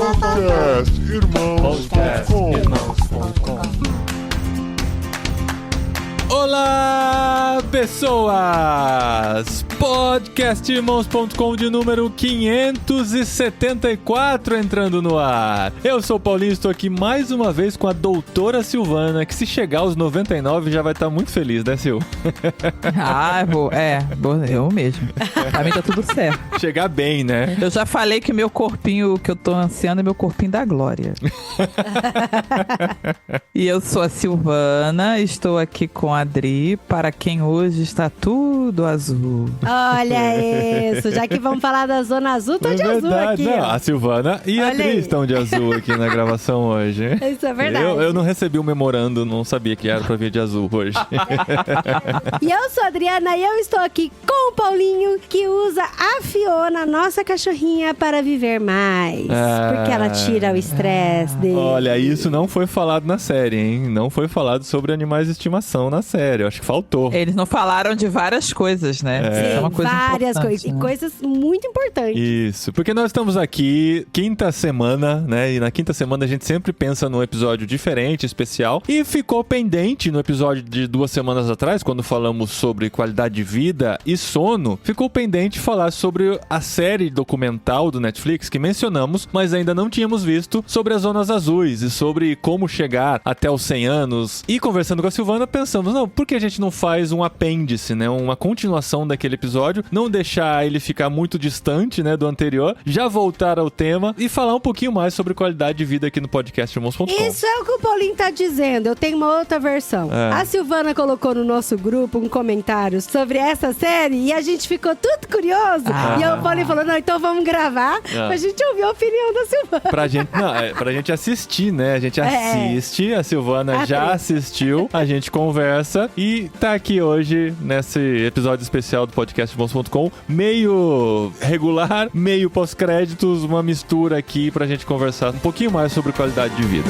Podcastirmãos.com. Olá, pessoas! Podcastirmãos.com de número 574 entrando no ar. Eu sou o Paulinho, estou aqui mais uma vez com a doutora Silvana, que se chegar aos 99 já vai estar muito feliz, né, Sil? Eu mesmo. Pra mim tá tudo certo. Chegar bem, né? Eu já falei que meu corpinho que eu tô ansiando é meu corpinho da glória. E eu sou a Silvana, estou aqui com a Adri, para quem hoje está tudo azul. Olha isso, já que vamos falar da Zona Azul, tô de azul aqui. Não, a Silvana e a Adri estão de azul aqui na gravação hoje. Isso é verdade. Eu não recebi o memorando, não sabia que era pra vir de azul hoje. E eu sou a Adriana e eu estou aqui com o Paulinho, que usa a Fiona, nossa cachorrinha, para viver mais. Porque ela tira o estresse dele. Olha, isso não foi falado na série, hein? Não foi falado sobre animais de estimação na série. Eu acho que faltou. Eles não falaram de várias coisas, né? Sim, é uma coisa várias coisas. né? E coisas muito importantes. Isso, porque nós estamos aqui, quinta semana, né? E na quinta semana a gente sempre pensa num episódio diferente, especial. E ficou pendente no episódio de 2 semanas atrás, quando falamos sobre qualidade de vida e sono, ficou pendente falar sobre a série documental do Netflix que mencionamos, mas ainda não tínhamos visto, sobre as zonas azuis e sobre como chegar até os 100 anos. E conversando com a Silvana, pensamos, não, por que a gente não faz um apêndice, né? Uma continuação daquele episódio, não deixar ele ficar muito distante, né, do anterior, já voltar ao tema e falar um pouquinho mais sobre qualidade de vida aqui no podcastirmãos.com. Isso é o que o Paulinho tá dizendo. Eu tenho uma outra versão. A Silvana colocou no nosso grupo um comentário sobre essa série e a gente ficou tudo curioso. E aí o Paulinho falou, não, então vamos gravar pra gente ouvir a opinião da Silvana. Pra gente assistir, né? A gente assiste, a Silvana já assistiu, a gente conversa e tá aqui hoje nesse episódio especial do podcastirmãos.com, meio regular, meio pós-créditos, uma mistura aqui pra gente conversar um pouquinho mais sobre qualidade de vida.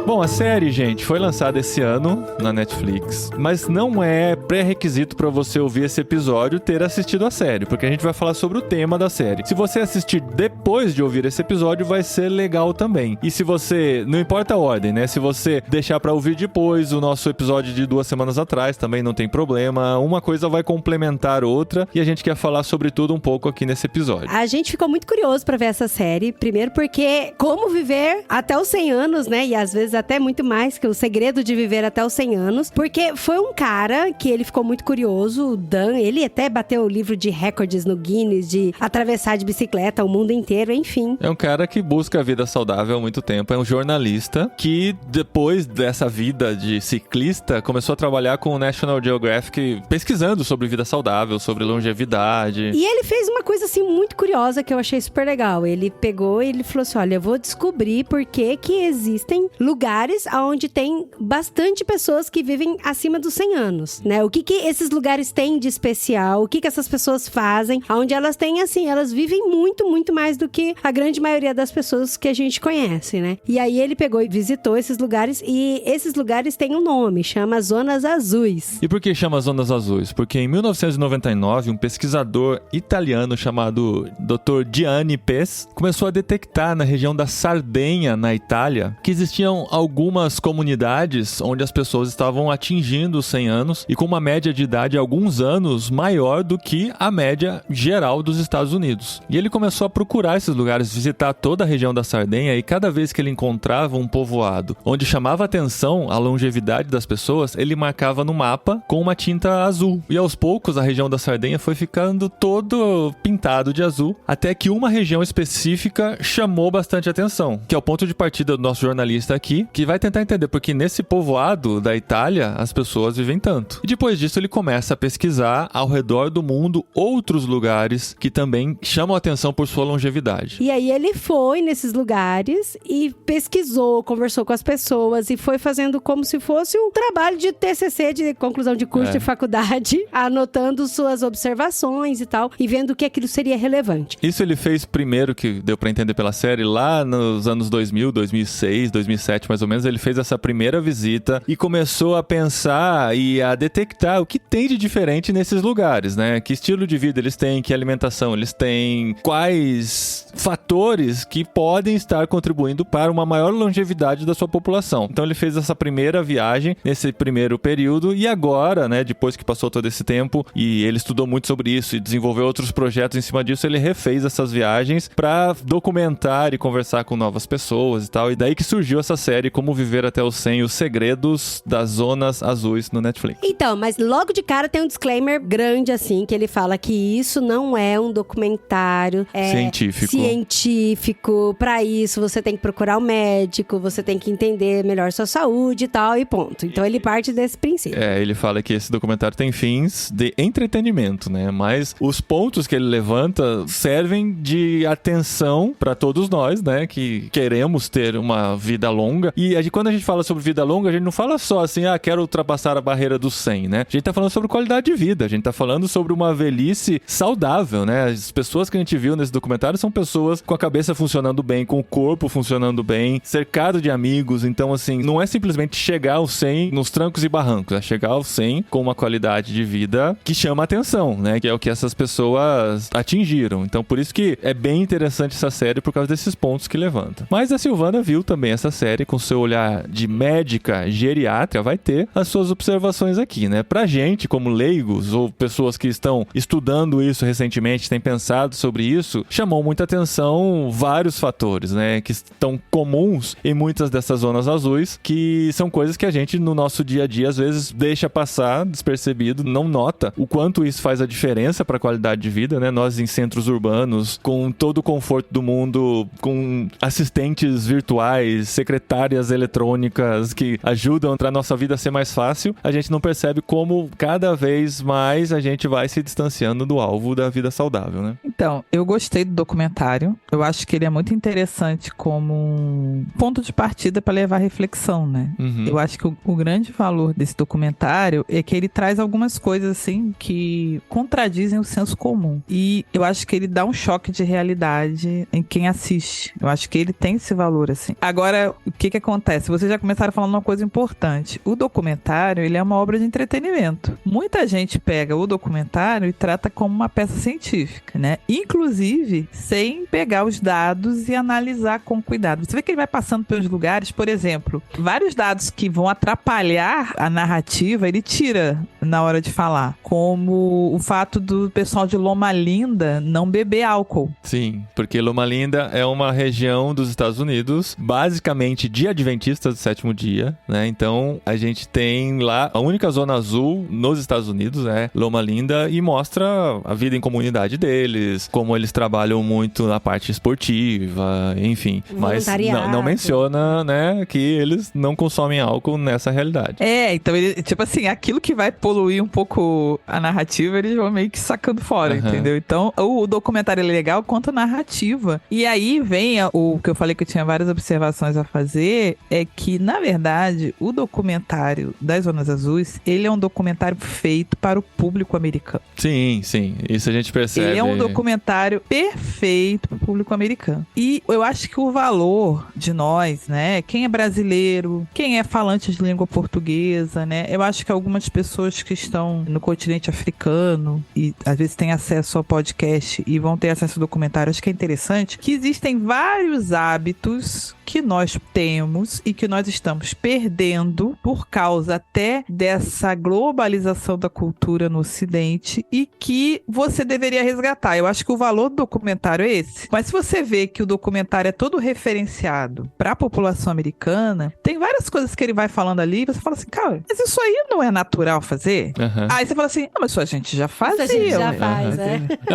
Bom, a série, gente, foi lançada esse ano na Netflix, mas não é pré-requisito pra você ouvir esse episódio ter assistido a série, porque a gente vai falar sobre o tema da série. Se você assistir depois de ouvir esse episódio, vai ser legal também. E se você, não importa a ordem, né? Se você deixar pra ouvir depois o nosso episódio de 2 semanas atrás, também não tem problema. Uma coisa vai complementar outra e a gente quer falar sobre tudo um pouco aqui nesse episódio. A gente ficou muito curioso pra ver essa série, primeiro porque como viver até os 100 anos, né? E às vezes até muito mais, que o segredo de viver até os 100 anos, porque foi um cara que ele ficou muito curioso, o Dan, ele até bateu o livro de recordes no Guinness, de atravessar de bicicleta o mundo inteiro, enfim. É um cara que busca a vida saudável há muito tempo, é um jornalista que depois dessa vida de ciclista, começou a trabalhar com o National Geographic, pesquisando sobre vida saudável, sobre longevidade. E ele fez uma coisa assim muito curiosa que eu achei super legal, ele pegou e ele falou assim, olha, eu vou descobrir por que existem lugares onde tem bastante pessoas que vivem acima dos 100 anos, né? O que esses lugares têm de especial, o que essas pessoas fazem, onde elas têm, assim, elas vivem muito, muito mais do que a grande maioria das pessoas que a gente conhece, né? E aí ele pegou e visitou esses lugares e esses lugares têm um nome, chama Zonas Azuis. E por que chama Zonas Azuis? Porque em 1999, um pesquisador italiano chamado Dr. Gianni Pes começou a detectar na região da Sardenha, na Itália, que existiam algumas comunidades onde as pessoas estavam atingindo os 100 anos e com uma média de idade alguns anos maior do que a média geral dos Estados Unidos. E ele começou a procurar esses lugares, visitar toda a região da Sardenha e cada vez que ele encontrava um povoado onde chamava atenção a longevidade das pessoas, ele marcava no mapa com uma tinta azul. E aos poucos a região da Sardenha foi ficando todo pintado de azul, até que uma região específica chamou bastante atenção, que é o ponto de partida do nosso jornalista aqui, que vai tentar entender porque nesse povoado da Itália as pessoas vivem tanto. E depois disso ele começa a pesquisar ao redor do mundo outros lugares que também chamam a atenção por sua longevidade. E aí ele foi nesses lugares e pesquisou, conversou com as pessoas e foi fazendo como se fosse um trabalho de TCC, de conclusão de curso de faculdade, anotando suas observações e tal, e vendo que aquilo seria relevante. Isso ele fez primeiro, que deu pra entender pela série, lá nos anos 2000, 2006, 2007 mais ou menos, ele fez essa primeira visita e começou a pensar e a detectar o que tem de diferente nesses lugares, né? Que estilo de vida eles têm, que alimentação eles têm, quais fatores que podem estar contribuindo para uma maior longevidade da sua população. Então ele fez essa primeira viagem nesse primeiro período e agora, né, depois que passou todo esse tempo e ele estudou muito sobre isso e desenvolveu outros projetos em cima disso, ele refez essas viagens para documentar e conversar com novas pessoas e tal. E daí que surgiu essa série Como Viver Até os 100, Os Segredos das Zonas Azuis no Netflix. Então, mas logo de cara tem um disclaimer grande assim, que ele fala que isso não é um documentário científico. Para isso você tem que procurar um médico, você tem que entender melhor sua saúde e tal, e ponto. Então ele parte desse princípio. Ele fala que esse documentário tem fins de entretenimento, né? Mas os pontos que ele levanta servem de atenção para todos nós, né? Que queremos ter uma vida longa. E quando a gente fala sobre vida longa, a gente não fala só assim, quero ultrapassar a barreira dos 100, né? A gente tá falando sobre qualidade de vida, a gente tá falando sobre uma velhice saudável, né? As pessoas que a gente viu nesse documentário são pessoas com a cabeça funcionando bem, com o corpo funcionando bem, cercado de amigos. Então, assim, não é simplesmente chegar aos 100 nos trancos e barrancos, é chegar aos 100 com uma qualidade de vida que chama a atenção, né? Que é o que essas pessoas atingiram. Então, por isso que é bem interessante essa série, por causa desses pontos que levanta. Mas a Silvana viu também essa série com seu olhar de médica geriátrica, vai ter as suas observações aqui, né? Pra gente, como leigos ou pessoas que estão estudando isso recentemente, têm pensado sobre isso, chamou muita atenção vários fatores, né? Que estão comuns em muitas dessas zonas azuis, que são coisas que a gente no nosso dia a dia às vezes deixa passar despercebido, não nota o quanto isso faz a diferença para a qualidade de vida, né? Nós em centros urbanos, com todo o conforto do mundo, com assistentes virtuais, secretárias eletrônicas que ajudam para nossa vida ser mais fácil, a gente não percebe como cada vez mais a gente vai se distanciando do alvo da vida saudável, né? Então, eu gostei do documentário. Eu acho que ele é muito interessante como um ponto de partida para levar reflexão, né? Eu acho que o grande valor desse documentário é que ele traz algumas coisas, assim, que contradizem o senso comum. E eu acho que ele dá um choque de realidade em quem assiste. Eu acho que ele tem esse valor, assim. Agora, o que acontece? Vocês já começaram falando uma coisa importante. O documentário, ele é uma obra de entretenimento. Muita gente pega o documentário e trata como uma peça científica, né? Inclusive, sem pegar os dados e analisar com cuidado. Você vê que ele vai passando pelos lugares, por exemplo, vários dados que vão atrapalhar a narrativa, ele tira na hora de falar. Como o fato do pessoal de Loma Linda não beber álcool. Sim, porque Loma Linda é uma região dos Estados Unidos, basicamente de adventistas do sétimo dia, né? Então, a gente tem lá a única zona azul nos Estados Unidos, é Loma Linda, e mostra a vida em comunidade deles, como eles trabalham muito na parte esportiva, enfim. Mas não menciona, né, que eles não consomem álcool nessa realidade. Então ele, tipo assim, aquilo que vai poluir um pouco a narrativa, eles vão meio que sacando fora, entendeu? Então, o documentário é legal quanto a narrativa. E aí vem o que eu falei que eu tinha várias observações a fazer, é que, na verdade, o documentário das Zonas Azuis, ele é um documentário feito para o público americano. Sim, isso a gente percebe. Ele é um documentário perfeito para o público americano. E eu acho que o valor de nós, né, quem é brasileiro, quem é falante de língua portuguesa, né, eu acho que algumas pessoas que estão no continente africano e às vezes têm acesso ao podcast e vão ter acesso ao documentário, acho que é interessante que existem vários hábitos que nós temos e que nós estamos perdendo por causa até dessa globalização da cultura no Ocidente e que você deveria resgatar. Eu acho que o valor do documentário é esse. Mas se você vê que o documentário é todo referenciado para a população americana, tem várias coisas que ele vai falando ali e você fala assim, cara, mas isso aí não é natural fazer? Aí você fala assim, mas isso a gente já fazia. Isso a gente já faz,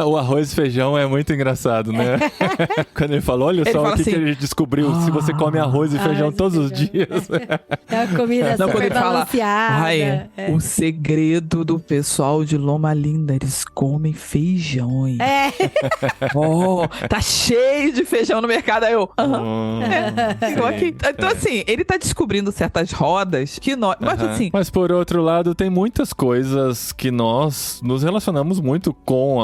O arroz e feijão é muito engraçado, né? Quando ele falou, olha só o que ele descobriu. Se você você come arroz e feijão todos os dias. É uma comida super balanceada. O segredo do pessoal de Loma Linda, eles comem feijões. Tá cheio de feijão no mercado. Aí eu, igual aqui. Então, assim, ele tá descobrindo certas rodas que nós... Mas, por outro lado, tem muitas coisas que nós nos relacionamos muito com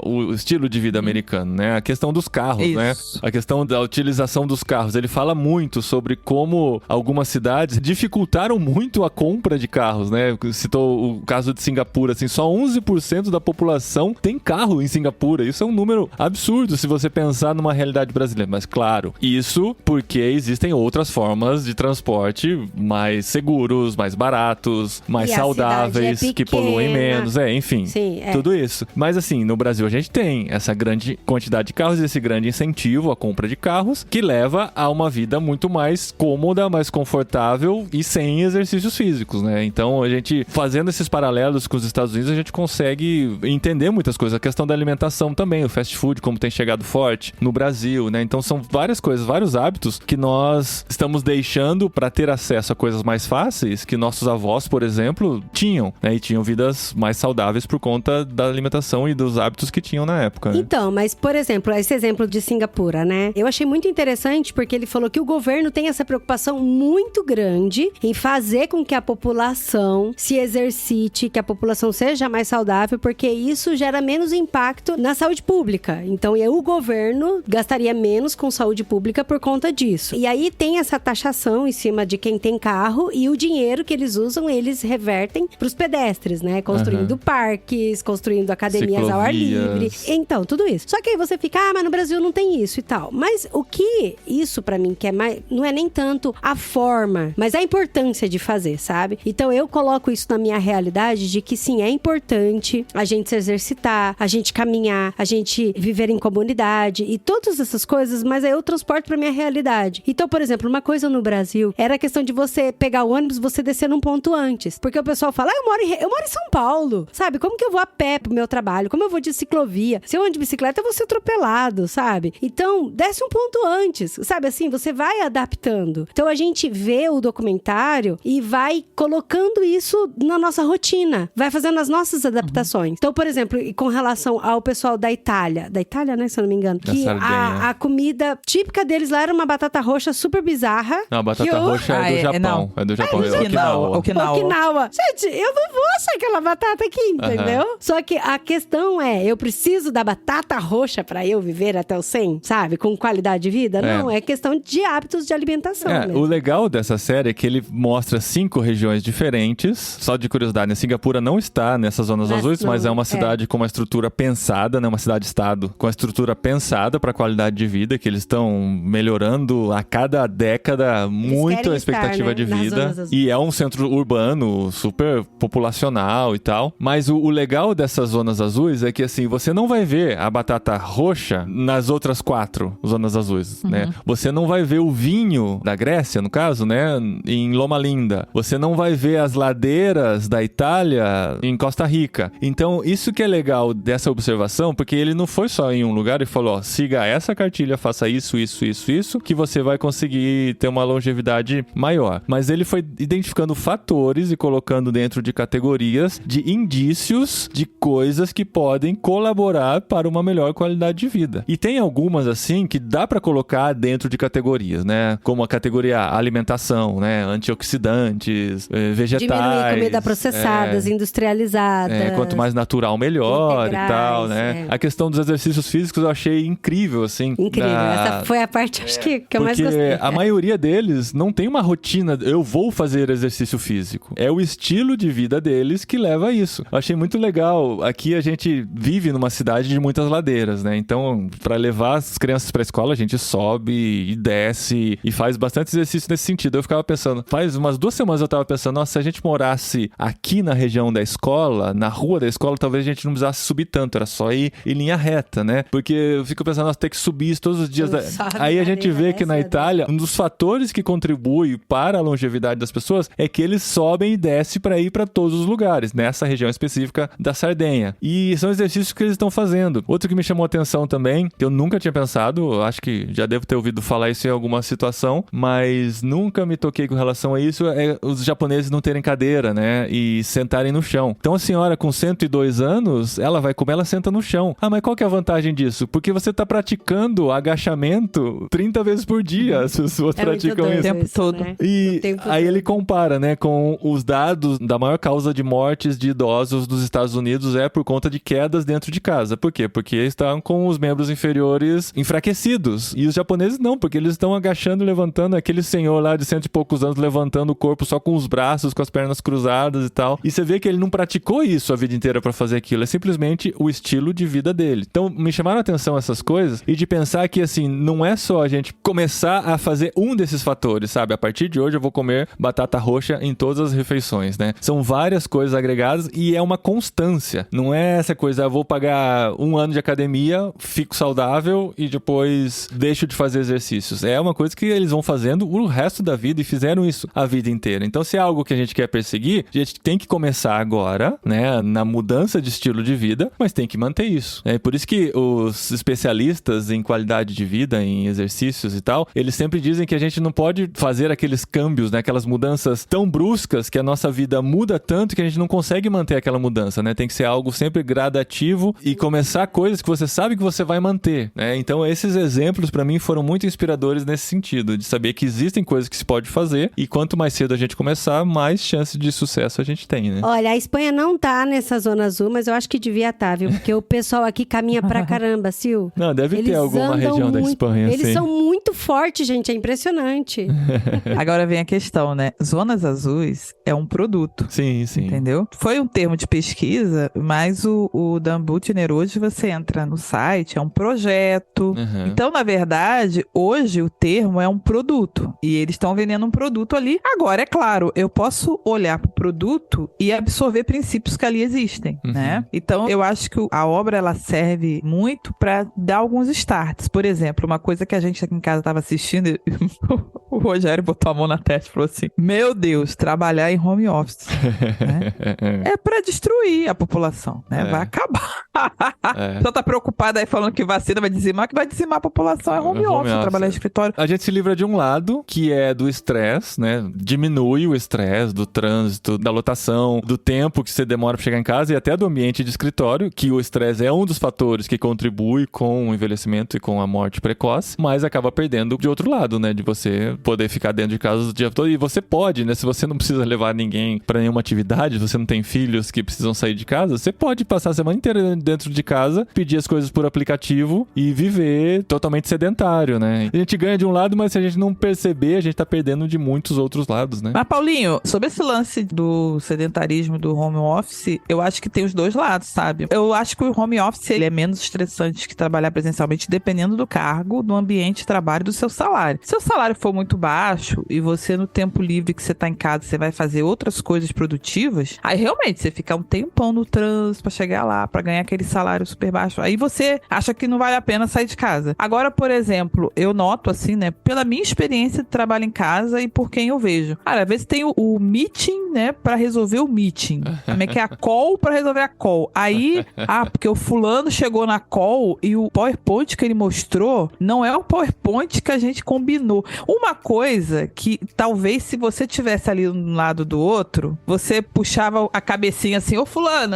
o estilo de vida americano, né? A questão dos carros, né? A questão da utilização dos carros. Ele fala muito sobre como algumas cidades dificultaram muito a compra de carros, né? Citou o caso de Singapura, assim, só 11% da população tem carro em Singapura. Isso é um número absurdo se você pensar numa realidade brasileira. Mas, claro, isso porque existem outras formas de transporte mais seguros, mais baratos, mais saudáveis, que poluem menos, enfim, tudo isso. Mas, assim, no Brasil a gente tem essa grande quantidade de carros e esse grande incentivo à compra de carros que leva a uma vida muito mais cômoda, mais confortável e sem exercícios físicos, né? Então, a gente, fazendo esses paralelos com os Estados Unidos, a gente consegue entender muitas coisas. A questão da alimentação também, o fast food, como tem chegado forte no Brasil, né? Então, são várias coisas, vários hábitos que nós estamos deixando para ter acesso a coisas mais fáceis que nossos avós, por exemplo, tinham, né? E tinham vidas mais saudáveis por conta da alimentação e dos hábitos que tinham na época, né? Então, mas, por exemplo, esse exemplo de Singapura, né? Eu achei muito interessante porque ele falou que o governo tem essa preocupação muito grande em fazer com que a população se exercite, que a população seja mais saudável, porque isso gera menos impacto na saúde pública. Então, o governo gastaria menos com saúde pública por conta disso. E aí tem essa taxação em cima de quem tem carro e o dinheiro que eles usam, eles revertem para os pedestres, né? Construindo parques, construindo academias ao ar livre. Então, tudo isso. Só que aí você fica, mas no Brasil não tem isso e tal. Mas o que isso pra mim que é mais, não é nem tanto a forma, mas a importância de fazer, sabe? Então eu coloco isso na minha realidade de que sim, é importante a gente se exercitar, a gente caminhar, a gente viver em comunidade e todas essas coisas, mas aí eu transporto pra minha realidade. Então, por exemplo, uma coisa no Brasil era a questão de você pegar o ônibus, você descer num ponto antes. Porque o pessoal fala, eu moro em São Paulo, sabe? Como que eu vou a pé pro meu trabalho? Como eu vou de ciclovia? Se eu ando de bicicleta, eu vou ser atropelado, sabe? Então, desce um ponto antes, sabe? Assim, você vai adaptando. Então, a gente vê o documentário e vai colocando isso na nossa rotina. Vai fazendo as nossas adaptações. Então, por exemplo, com relação ao pessoal da Itália, né, se eu não me engano, que a comida típica deles lá era uma batata roxa super bizarra. Não, a batata roxa é do Japão. É do Japão. Okinawa. Gente, eu não vou achar aquela batata aqui, entendeu? Só que a questão é, eu preciso da batata roxa pra eu viver até o 100, sabe? Com qualidade de vida? Não, é questão de hábitos de alimentação mesmo. O legal dessa série é que ele mostra 5 regiões diferentes. Só de curiosidade, né? Singapura não está nessas zonas azuis, mas é uma cidade com uma estrutura pensada, né? Uma cidade-estado com a estrutura pensada para a qualidade de vida, que eles estão melhorando a cada década muito a expectativa de vida. E é um centro urbano super populacional e tal. Mas o legal dessas zonas azuis é que, assim, você não vai ver a batata roxa nas outras 4 zonas azuis, né? Você não vai ver o vinho da Grécia, no caso, né? Em Loma Linda. Você não vai ver as ladeiras da Itália em Costa Rica. Então, isso que é legal dessa observação, porque ele não foi só em um lugar e falou, ó, siga essa cartilha, faça isso, que você vai conseguir ter uma longevidade maior. Mas ele foi identificando fatores e colocando dentro de categorias de indícios de coisas que podem colaborar para uma melhor qualidade de vida. E tem algumas, assim, que dá para colocar dentro de categorias, né? Como a categoria alimentação, né? Antioxidantes, vegetais. Diminuir comida processadas, industrializadas. Quanto mais natural, melhor e tal, né? A questão dos exercícios físicos eu achei incrível, assim. Incrível. Essa foi a parte, acho que eu mais gostei. Porque a maioria deles não tem uma rotina, eu vou fazer exercício físico. É o estilo de vida deles que leva a isso. Eu achei muito legal. Aqui a gente vive numa cidade de muitas ladeiras, né? Então, para levar as crianças pra escola, a gente sobe e desce e faz bastante exercício nesse sentido. Eu ficava pensando, faz umas 2 semanas eu tava pensando, nossa, se a gente morasse aqui na região da escola, na rua da escola, talvez a gente não precisasse subir tanto, era só ir em linha reta, né? Porque eu fico pensando, nossa, ter que subir isso todos os dias. Aí a gente vê que na Itália, um dos fatores que contribui para a longevidade das pessoas é que eles sobem e descem para ir para todos os lugares, nessa região específica da Sardenha. E são exercícios que eles estão fazendo. Outro que me chamou a atenção também, que eu nunca tinha pensado, acho que já devo ter ouvido falar isso acontecer alguma situação, mas nunca me toquei com relação a isso, os japoneses não terem cadeira, né? E sentarem no chão. Então a senhora com 102 anos, ela vai comer, ela senta no chão. Ah, mas qual que é a vantagem disso? Porque você tá praticando agachamento 30 vezes por dia, as pessoas praticam isso. O tempo todo. Né? E aí ele compara, né, com os dados da maior causa de mortes de idosos dos Estados Unidos é por conta de quedas dentro de casa. Por quê? Porque estão com os membros inferiores enfraquecidos. E os japoneses não, porque eles estão agachando e levantando. Aquele senhor lá de 100 e poucos anos levantando o corpo só com os braços, com as pernas cruzadas e tal. E você vê que ele não praticou isso a vida inteira pra fazer aquilo. É simplesmente o estilo de vida dele. Então, me chamaram a atenção essas coisas e de pensar que, assim, não é só a gente começar a fazer um desses fatores, sabe? A partir de hoje eu vou comer batata roxa em todas as refeições, né? São várias coisas agregadas e é uma constância. Não é essa coisa, eu vou pagar 1 ano de academia, fico saudável e depois deixo de fazer exercícios. É uma coisa que eles vão fazendo o resto da vida e fizeram isso a vida inteira. Então, se é algo que a gente quer perseguir, a gente tem que começar agora, né? Na mudança de estilo de vida, mas tem que manter isso. É por isso que os especialistas em qualidade de vida, em exercícios e tal, eles sempre dizem que a gente não pode fazer aqueles câmbios, né? Aquelas mudanças tão bruscas que a nossa vida muda tanto que a gente não consegue manter aquela mudança, né? Tem que ser algo sempre gradativo e começar coisas que você sabe que você vai manter, né? Então esses exemplos pra mim foram muito inspiradores nesse sentido, de saber que existem coisas que se pode fazer e quanto mais cedo a gente começar, mais chance de sucesso a gente tem, né? Olha, a Espanha não tá nessa zona azul, mas eu acho que devia estar, viu? Porque o pessoal aqui caminha pra caramba, Sil. Não, deve ter alguma região da Espanha, eles assim. são muito fortes, gente, é impressionante. Agora vem a questão, né? Zonas azuis é um produto. Sim, sim. Entendeu? Foi um termo de pesquisa, mas o Dambutner hoje você entra no site, é um projeto. Uhum. Então, na verdade, hoje o termo é um produto. E eles estão vendendo um produto ali. Agora, é claro, eu posso olhar para o produto e absorver princípios que ali existem, né? Então, eu acho que a obra, ela serve muito para dar alguns starts. Por exemplo, uma coisa que a gente aqui em casa estava assistindo, o Rogério botou a mão na testa e falou assim, meu Deus, trabalhar em home office, né? É para destruir a população, né? Vai acabar. Só tá preocupada aí falando que vacina vai dizimar, que vai dizimar a população é home office, trabalhar em escritório. A gente se livra de um lado, que é do estresse, né? Diminui o estresse do trânsito, da lotação, do tempo que você demora para chegar em casa e até do ambiente de escritório, que o estresse é um dos fatores que contribui com o envelhecimento e com a morte precoce, mas acaba perdendo de outro lado, né? De você poder ficar dentro de casa o dia todo. E você pode, né? Se você não precisa levar ninguém para nenhuma atividade, você não tem filhos que precisam sair de casa, você pode passar a semana inteira dentro de casa, pedir as coisas por aplicativo e viver totalmente sedentário, né? A gente ganha de um lado, mas se a gente não perceber, a gente tá perdendo de muitos outros lados, né? Mas, Paulinho, sobre esse lance do sedentarismo do home office, eu acho que tem os dois lados, sabe? Eu acho que o home office ele é menos estressante que trabalhar presencialmente, dependendo do cargo, do ambiente de trabalho, do seu salário. Se o salário for muito baixo e você, no tempo livre que você tá em casa, você vai fazer outras coisas produtivas, aí realmente você fica um tempão no trânsito pra chegar lá, pra ganhar aquele salário super baixo. Aí você acha que não vale a pena sair de casa. Agora, por exemplo, eu noto assim, né, pela minha experiência de trabalho em casa e por quem eu vejo. Cara, às vezes tem o meeting, né, pra resolver o meeting. Como é que é a call pra resolver a call. Aí, porque o fulano chegou na call e o PowerPoint que ele mostrou não é o PowerPoint que a gente combinou. Uma coisa que talvez se você tivesse ali um lado do outro, você puxava a cabecinha assim, ô fulano,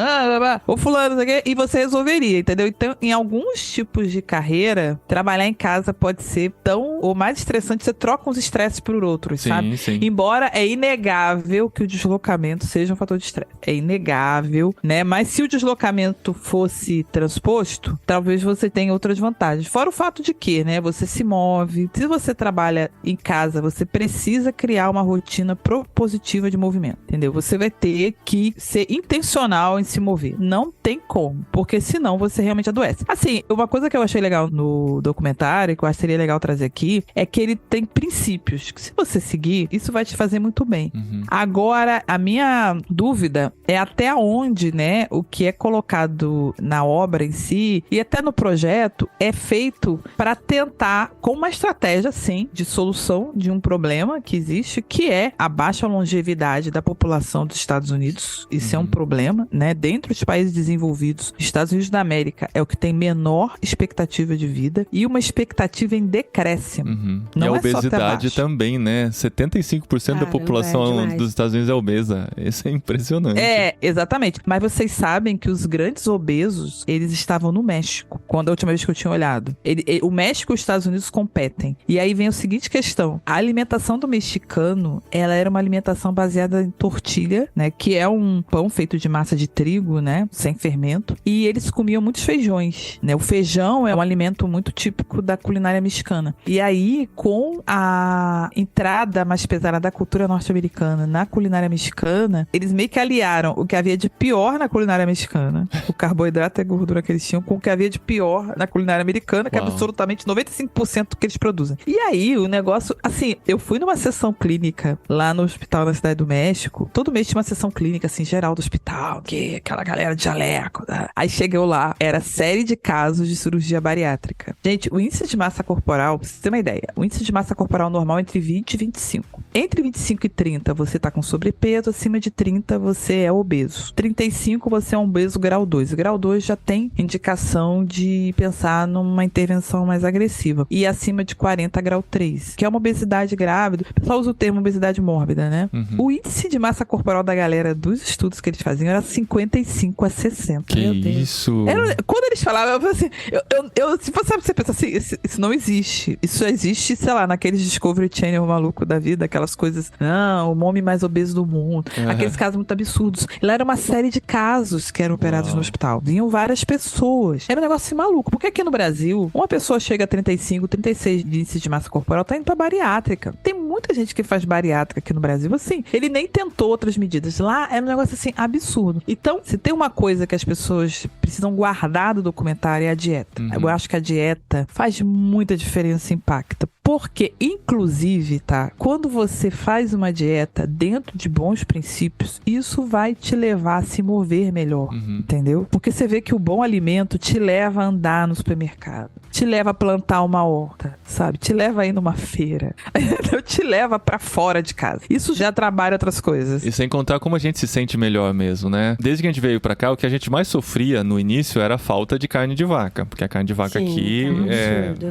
e você resolveria, entendeu? Então, em alguns tipos de carreira, trabalhar em casa pode ser tão ou mais estressante, você troca uns estresses por outros, sabe? Sim. Embora é inegável que o deslocamento seja um fator de estresse. É inegável, né? Mas se o deslocamento fosse transposto, talvez você tenha outras vantagens. Fora o fato de que, né? Você se move. Se você trabalha em casa, você precisa criar uma rotina propositiva de movimento, entendeu? Você vai ter que ser intencional em se mover. Não tem como, porque senão você realmente adoece. Assim, uma coisa que eu achei legal no documentário, que eu acho que seria legal trazer aqui, é que ele tem princípios, que se você seguir, isso vai te fazer muito bem. Agora, Agora, a minha dúvida é até onde, né, o que é colocado na obra em si e até no projeto é feito para tentar, com uma estratégia, sim, de solução de um problema que existe, que é a baixa longevidade da população dos Estados Unidos. Isso é um problema, né? Dentre os países desenvolvidos, Estados Unidos da América é o que tem menor expectativa de vida e uma expectativa em decréscimo. Não e a é obesidade só também, né? 75% da população dos Estados Unidos é obesa. Isso é impressionante. É, exatamente. Mas vocês sabem que os grandes obesos, eles estavam no México, quando a última vez que eu tinha olhado. O México e os Estados Unidos competem. E aí vem a seguinte questão. A alimentação do mexicano, ela era uma alimentação baseada em tortilha, né? Que é um pão feito de massa de trigo, né? Sem fermento. E eles comiam muitos feijões, né? O feijão é um alimento muito típico da culinária mexicana. E aí, com a entrada mais pesada da cultura norte-americana na culinária mexicana, eles meio que aliaram o que havia de pior na culinária mexicana, o carboidrato e a gordura que eles tinham, com o que havia de pior na culinária americana, que é absolutamente 95% do que eles produzem. E aí, o negócio, assim, eu fui numa sessão clínica lá no hospital na Cidade do México. Todo mês tinha uma sessão clínica, assim, geral do hospital, que aquela galera de jaleco. Né? Aí cheguei lá, era série de casos de cirurgia bariátrica. Gente, o índice de massa corporal, pra você ter uma ideia, o índice de massa corporal normal é entre 20 e 25. Entre 25 e 30, você tá com sobrepeso, acima de 30, você é obeso. 35, você é um obeso grau 2. Grau 2 já tem indicação de pensar numa intervenção mais agressiva. E acima de 40, grau 3, que é uma obesidade grávida. O pessoal usa o termo obesidade mórbida, né? O índice de massa corporal da galera dos estudos que eles faziam era 55 a 60. Que isso? Quando eles falavam, eu falei assim, se você pensa assim, isso não existe. Isso só existe, sei lá, naqueles Discovery Channel maluco da vida, aquelas coisas, o homem mais obeso do mundo, aqueles casos muito absurdos. Lá era uma série de casos que eram operados no hospital. Vinham várias pessoas. Era um negócio assim maluco. Porque aqui no Brasil, uma pessoa chega a 35, 36 de índice de massa corporal, tá indo pra bariátrica. Tem muita gente que faz bariátrica aqui no Brasil, assim. Ele nem tentou outras medidas. Lá é um negócio assim absurdo. Então, se tem uma coisa que as pessoas precisam guardar do documentário é a dieta. Eu acho que a dieta faz muita diferença e impacta. Porque, inclusive, tá? Quando você faz uma dieta dentro de bons princípios, isso vai te levar a se mover melhor, entendeu? Porque você vê que o bom alimento te leva a andar no supermercado, te leva a plantar uma horta, sabe? Te leva a ir numa feira, te leva pra fora de casa. Isso já trabalha outras coisas. E sem contar como a gente se sente melhor mesmo, né? Desde que a gente veio pra cá, o que a gente mais sofria no início era a falta de carne de vaca, porque a carne de vaca aqui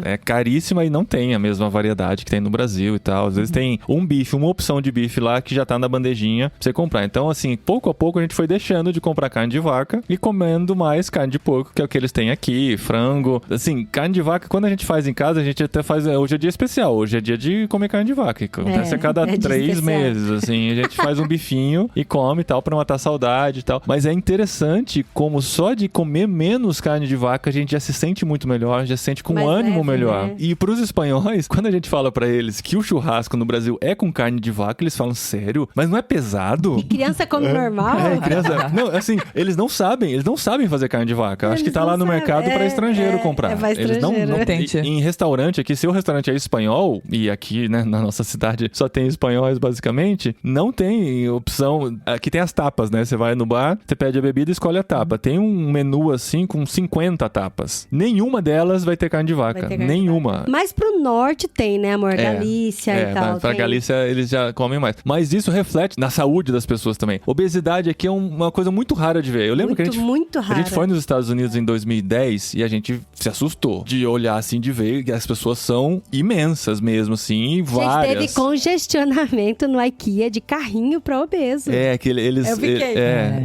é caríssima e não tem a mesma variedade que tem no Brasil e tal. Às vezes tem um bife, uma opção de bife lá que já tá na bandejinha pra você comprar. Então, assim, pouco a pouco a gente foi deixando de comprar carne de vaca e comendo mais carne de porco, que é o que eles têm aqui, frango. Assim, carne de vaca, quando a gente faz em casa, a gente até faz... Hoje é dia especial, hoje é dia de comer carne de vaca. Acontece a cada 3 meses, assim. A gente faz um bifinho e come e tal, pra matar saudade e tal. Mas é interessante como só de comer menos carne de vaca, a gente já se sente muito melhor, já se sente com um ânimo melhor. Né? E pros espanhóis, quando a gente fala pra eles que o churrasco no Brasil é com carne de vaca, eles falam, sério? Mas não é pesado? E criança come normal? Criança... Não, assim, eles não sabem fazer carne de vaca. Acho que tá lá no mercado pra estrangeiro comprar. Pra estrangeiro. Eles não tem. Em restaurante aqui, se o restaurante é espanhol, e aqui, né, na nossa cidade só tem espanhóis basicamente, não tem opção. Aqui tem as tapas, né? Você vai no bar, você pede a bebida e escolhe a tapa. Tem um menu assim com 50 tapas. Nenhuma delas vai ter carne de vaca. Nenhuma. Mas pro norte tem, né, amor? Galícia e tal. Pra Galícia eles já comem mais. Mas isso reflete na saúde das pessoas também. Obesidade aqui é uma coisa muito rara de ver. Eu lembro que a gente foi nos Estados Unidos em 2010 e a gente se assustou de olhar assim, de ver que as pessoas são imensas mesmo, assim, várias. A gente teve congestionamento no IKEA de carrinho pra obeso. Que eles... Eu fiquei.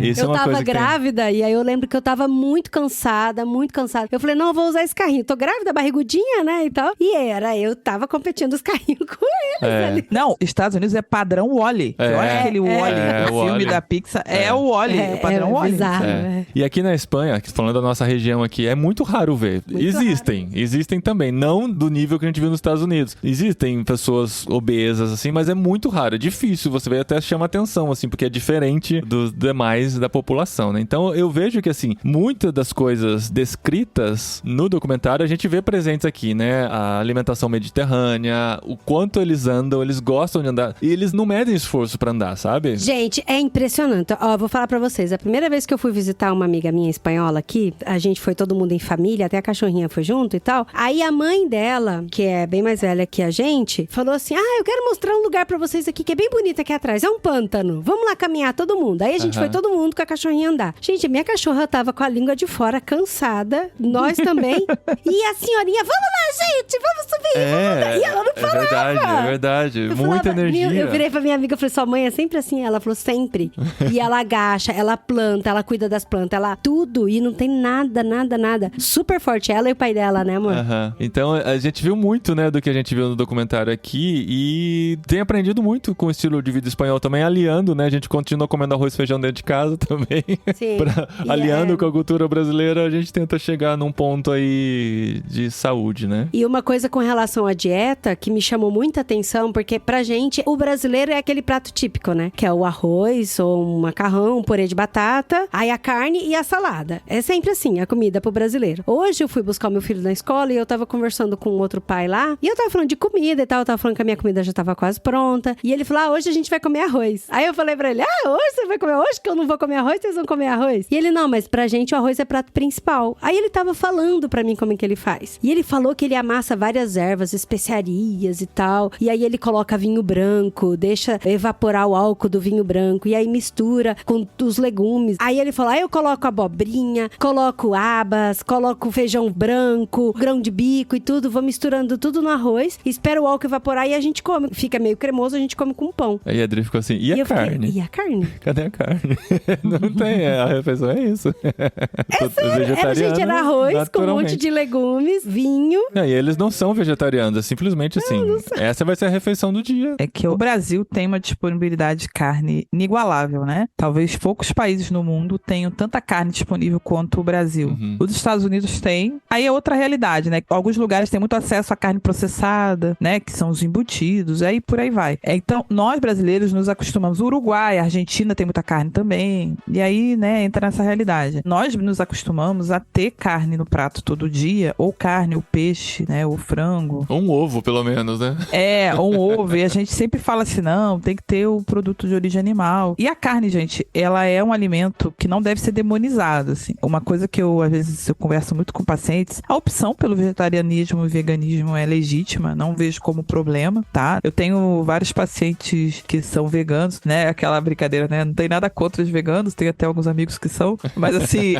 Isso eu é uma tava coisa grávida e aí eu lembro que eu tava muito cansada. Eu falei, não, eu vou usar esse carrinho. Tô grávida, barrigudinha, né, e tal. E eu tava competindo os carrinhos com eles ali. Não, Estados Unidos é padrão Wall-E. Olha aquele Wall-E, o filme da Pixar, o Wall-E, o padrão Wall-E. Bizarro, E aqui na Espanha, falando da nossa região aqui, é muito raro ver. Existem, também. Existem também. Não do nível que a gente viu nos Estados Unidos. Existem pessoas obesas, assim, mas é muito raro. É difícil. Você vê até chama atenção, assim, porque é diferente dos demais da população, né? Então, eu vejo que, assim, muitas das coisas descritas no documentário a gente vê presentes aqui, né? A alimentação mediterrânea, o quanto eles andam, eles gostam de andar. E eles não medem esforço pra andar, sabe? Gente, é impressionante. Ó, eu vou falar pra vocês. A primeira vez que eu fui visitar uma amiga minha espanhola aqui, a gente foi todo mundo em família, até a cachorrinha foi junto e tal. Aí a mãe dela, que é bem mais velha que a gente, falou assim, eu quero mostrar um lugar pra vocês aqui que é bem bonito aqui atrás. É um pântano. Vamos lá caminhar todo mundo. Aí a gente foi todo mundo com a cachorrinha andar. Gente, a minha cachorra tava com a língua de fora, cansada. Nós também. E a senhorinha, vamos lá, gente, vamos subir. E ela não parava. É verdade. Muita energia. Eu virei pra minha amiga e falei, sua mãe é sempre assim? Ela falou, sempre. E ela agacha, ela planta, ela cuida das plantas, ela tudo. E não tem nada. Super forte. Ela e o pai dela, né, amor? Então, a gente viu muito, né, do que a gente viu no documentário aqui e tem aprendido muito com o estilo de vida espanhol também, aliando, né? A gente continua comendo arroz e feijão dentro de casa também. Sim. Aliando com a cultura brasileira, a gente tenta chegar num ponto aí de saúde, né? E uma coisa com relação à dieta que me chamou muita atenção, porque pra gente, o brasileiro é aquele prato típico, né? Que é o arroz, ou um macarrão, um purê de batata, aí a carne e a salada. É sempre assim, a comida pro brasileiro. Hoje eu fui buscar o meu filho na escola e eu tava conversando com outro pai lá, e eu tava falando de comida e tal, eu tava falando que a minha comida já tava quase pronta, e ele falou, hoje a gente vai comer arroz. Aí eu falei pra ele, hoje você vai comer arroz? Que eu não vou comer arroz, vocês vão comer arroz? E ele, não, mas pra gente o arroz é prato principal. Aí ele tava falando pra mim como é que ele faz. E ele falou que ele amassa várias ervas, especiarias e tal, e aí ele coloca vinho branco, deixa evaporar o álcool do vinho branco, e aí mistura com os legumes. Aí ele falou, eu coloco abobrinha, coloco abas, coloco feijão branco, grão de bico e tudo, vou misturando tudo no arroz, espero o álcool evaporar e a gente come. Fica meio cremoso, a gente come com pão. Aí a Adri ficou assim, e a carne? E a carne? Cadê a carne? Não tem, a refeição é isso. É sério, gente, era arroz com um monte de legumes, vinho. Não, e eles não são vegetarianos, é simplesmente assim, essa vai ser a refeição do dia. É que o Brasil tem uma disponibilidade de carne inigualável, né? Talvez poucos países no mundo tenham tanta carne disponível quanto o Brasil. Os Estados Unidos têm. Aí é outra realidade, né? Alguns lugares têm muito acesso à carne processada, né? Que são os embutidos, aí por aí vai. Então, nós brasileiros nos acostumamos. O Uruguai, a Argentina tem muita carne também. E aí, né, entra nessa realidade. Nós nos acostumamos a ter carne no prato todo dia, ou carne, ou peixe, né? Ou frango. Ou um ovo, pelo menos, né? Ou um ovo. E a gente sempre fala assim, não, tem que ter o produto de origem animal. E a carne, gente, ela é um alimento que não deve ser demonizado, assim. Uma coisa que às vezes, eu converso muito com pacientes, a opção pelo vegetarianismo e veganismo é legítima, não vejo como problema, tá? Eu tenho vários pacientes que são veganos, né? Aquela brincadeira, né? Não tem nada contra os veganos, tem até alguns amigos que são, mas assim,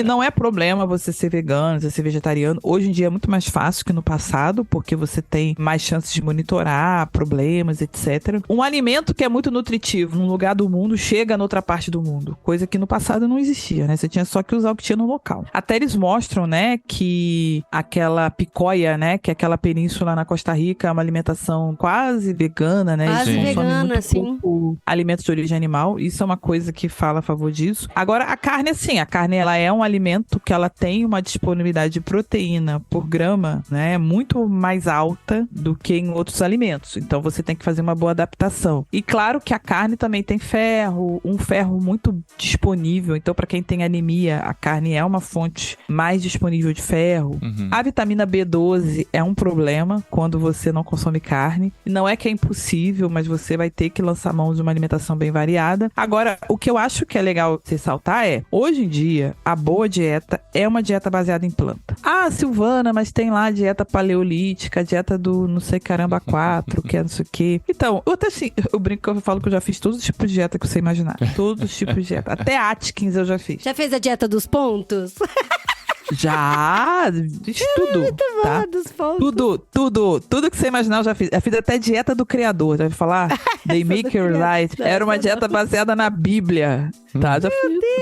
não é problema você ser vegano, você ser vegetariano. Hoje em dia é muito mais fácil que no passado, porque você tem mais chances de monitorar problemas, etc. Um alimento que é muito nutritivo num lugar do mundo chega noutra parte do mundo, coisa que no passado não existia, né? Você tinha só que usar o que tinha no local. Até eles mostram, né, que aquela picóia, né, que é aquela península na Costa Rica, é uma alimentação quase vegana, né? Quase vegana, sim. Alimentos de origem animal, isso é uma coisa que fala a favor disso. Agora, a carne, assim, ela é um alimento que ela tem uma disponibilidade de proteína por grama, né, muito mais alta do que em outros alimentos. Então, você tem que fazer uma boa adaptação. E claro que a carne também tem ferro, um ferro muito disponível. Então, para quem tem anemia, a carne é uma fonte mais disponível de ferro. A vitamina B12 é um problema quando você não consome carne. Não é que é impossível, mas você vai ter que lançar mão de uma alimentação bem variada. Agora, o que eu acho que é legal ressaltar é, hoje em dia, a boa dieta é uma dieta baseada em planta. Silvana, mas tem lá a dieta paleolítica, a dieta do não sei caramba 4, que é não sei o quê. Então, eu até assim, eu brinco que eu falo que eu já fiz todos os tipos de dieta que você imaginar. Todos os tipos de dieta. Até Atkins eu já fiz. Já fez a dieta dos pontos? Já, fiz tudo, muito tá? Dos pontos. Tudo que você imaginar eu já fiz. Eu fiz até dieta do Criador, já ouviu falar? They Make Your Life. Era uma dieta baseada na Bíblia. Tá, já fiz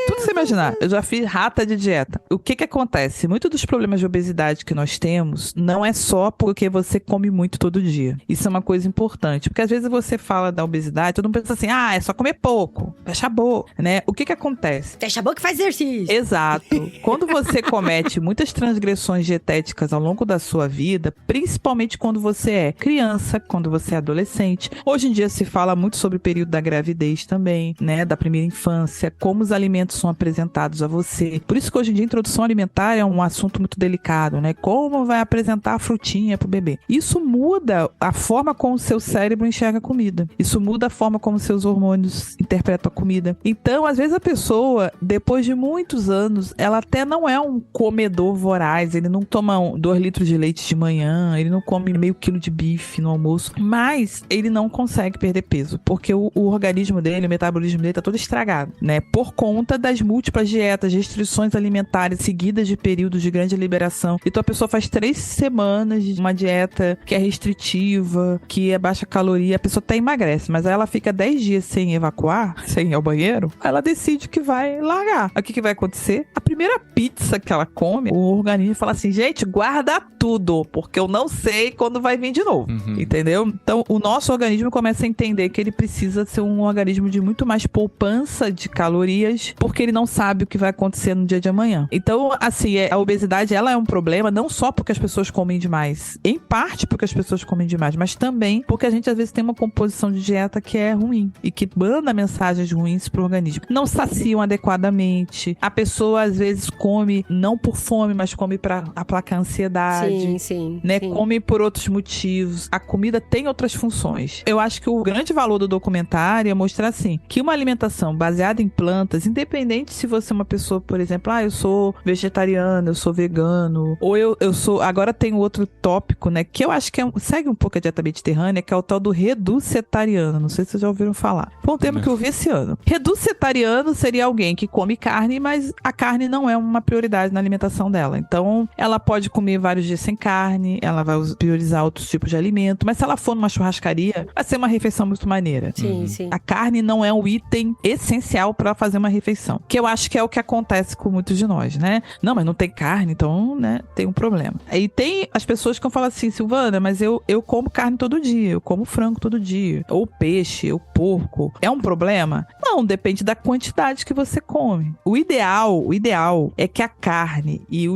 tudo que você imaginar. Eu já fiz rata de dieta. O que acontece? Muitos dos problemas de obesidade que nós temos não é só porque você come muito todo dia. Isso é uma coisa importante. Porque às vezes você fala da obesidade, todo mundo pensa assim, é só comer pouco. Fecha a boca, né? O que acontece? Fecha a boca e faz exercício. Exato. Quando você comete muitas transgressões dietéticas ao longo da sua vida, principalmente quando você é criança, quando você é adolescente. Hoje em dia se fala muito sobre o período da gravidez também, né? Da primeira infância, como os alimentos são apresentados a você. Por isso que hoje em dia a introdução alimentar é um assunto muito delicado, né? Como vai apresentar a frutinha pro bebê. Isso muda a forma como o seu cérebro enxerga a comida. Isso muda a forma como seus hormônios interpretam a comida. Então, às vezes a pessoa, depois de muitos anos, ela até não é um comedor voraz, ele não toma 2 litros de leite de manhã, ele não come meio quilo de bife no almoço, mas ele não consegue perder peso, porque o organismo dele, o metabolismo dele tá todo estragado, né? Por conta das múltiplas dietas, restrições alimentares seguidas de períodos de grande liberação. Então a pessoa faz 3 semanas de uma dieta que é restritiva, que é baixa caloria, a pessoa até emagrece, mas aí ela fica 10 dias sem evacuar, sem ir ao banheiro, aí ela decide que vai largar. Aí o que vai acontecer? A primeira pizza que ela come, o organismo fala assim, gente, guarda tudo, porque eu não sei quando vai vir de novo, entendeu? Então o nosso organismo começa a entender que ele precisa ser um organismo de muito mais poupança de calorias, porque ele não sabe o que vai acontecer no dia de amanhã. Então, assim, a obesidade, ela é um problema não só porque as pessoas comem demais, em parte porque as pessoas comem demais, mas também porque a gente às vezes tem uma composição de dieta que é ruim e que manda mensagens ruins pro organismo. Não saciam adequadamente. A pessoa às vezes come não por fome, mas come para aplacar a ansiedade. Sim. Come por outros motivos. A comida tem outras funções. Eu acho que o grande valor do documentário é mostrar assim, que uma alimentação baseada em plantas, independente se você é uma pessoa, por exemplo, eu sou vegetariano, eu sou vegano, ou eu sou... Agora tem outro tópico, né, que eu acho que segue um pouco a dieta mediterrânea, que é o tal do reducetariano. Não sei se vocês já ouviram falar. Foi um termo que eu vi esse ano. Reducetariano seria alguém que come carne, mas a carne não é uma prioridade na alimentação dela. Então, ela pode comer vários dias sem carne, ela vai priorizar outros tipos de alimento, mas se ela for numa churrascaria, vai ser uma refeição muito maneira. Sim. A carne não é um item essencial para fazer uma refeição, que eu acho que é o que acontece com muitos de nós, né? Não, mas não tem carne, então, né, tem um problema. Aí tem as pessoas que vão falar assim, Silvana, mas eu como carne todo dia, eu como frango todo dia, ou peixe, ou porco. É um problema? Não, depende da quantidade que você come. O ideal é que a carne e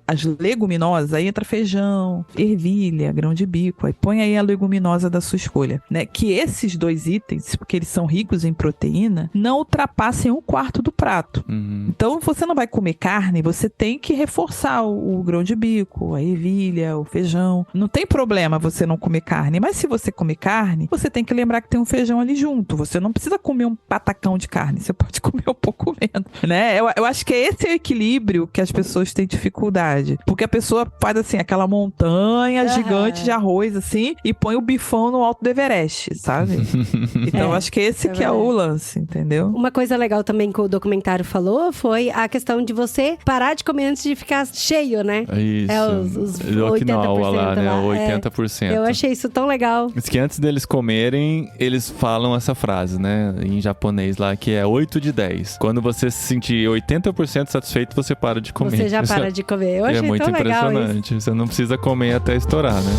as leguminosas, aí entra feijão, ervilha, grão de bico, aí põe aí a leguminosa da sua escolha, né? Que esses 2 itens, porque eles são ricos em proteína, não ultrapassem 1/4 do prato. Então, você não vai comer carne, você tem que reforçar o grão de bico, a ervilha, o feijão. Não tem problema você não comer carne, mas se você comer carne, você tem que lembrar que tem um feijão ali junto. Você não precisa comer um patacão de carne, você pode comer um pouco menos, né? Eu acho que esse é o equilíbrio que as pessoas têm dificuldade. Porque a pessoa faz assim, aquela montanha gigante de arroz, assim, e põe o bifão no alto do Everest, sabe? Então, eu acho que esse que é o lance, entendeu? Uma coisa legal também que o documentário falou foi a questão de você parar de comer antes de ficar cheio, né? Isso. Os do 80% Okinawa lá, né? lá. 80%. Eu achei isso tão legal. Diz que antes deles comerem, eles falam essa frase, né? Em japonês lá, que é 8 de 10. Quando você se sentir 80% satisfeito, você para de comer. Você já para de comer. Eu achei muito tão legal impressionante. isso. Você não precisa comer até estourar, né?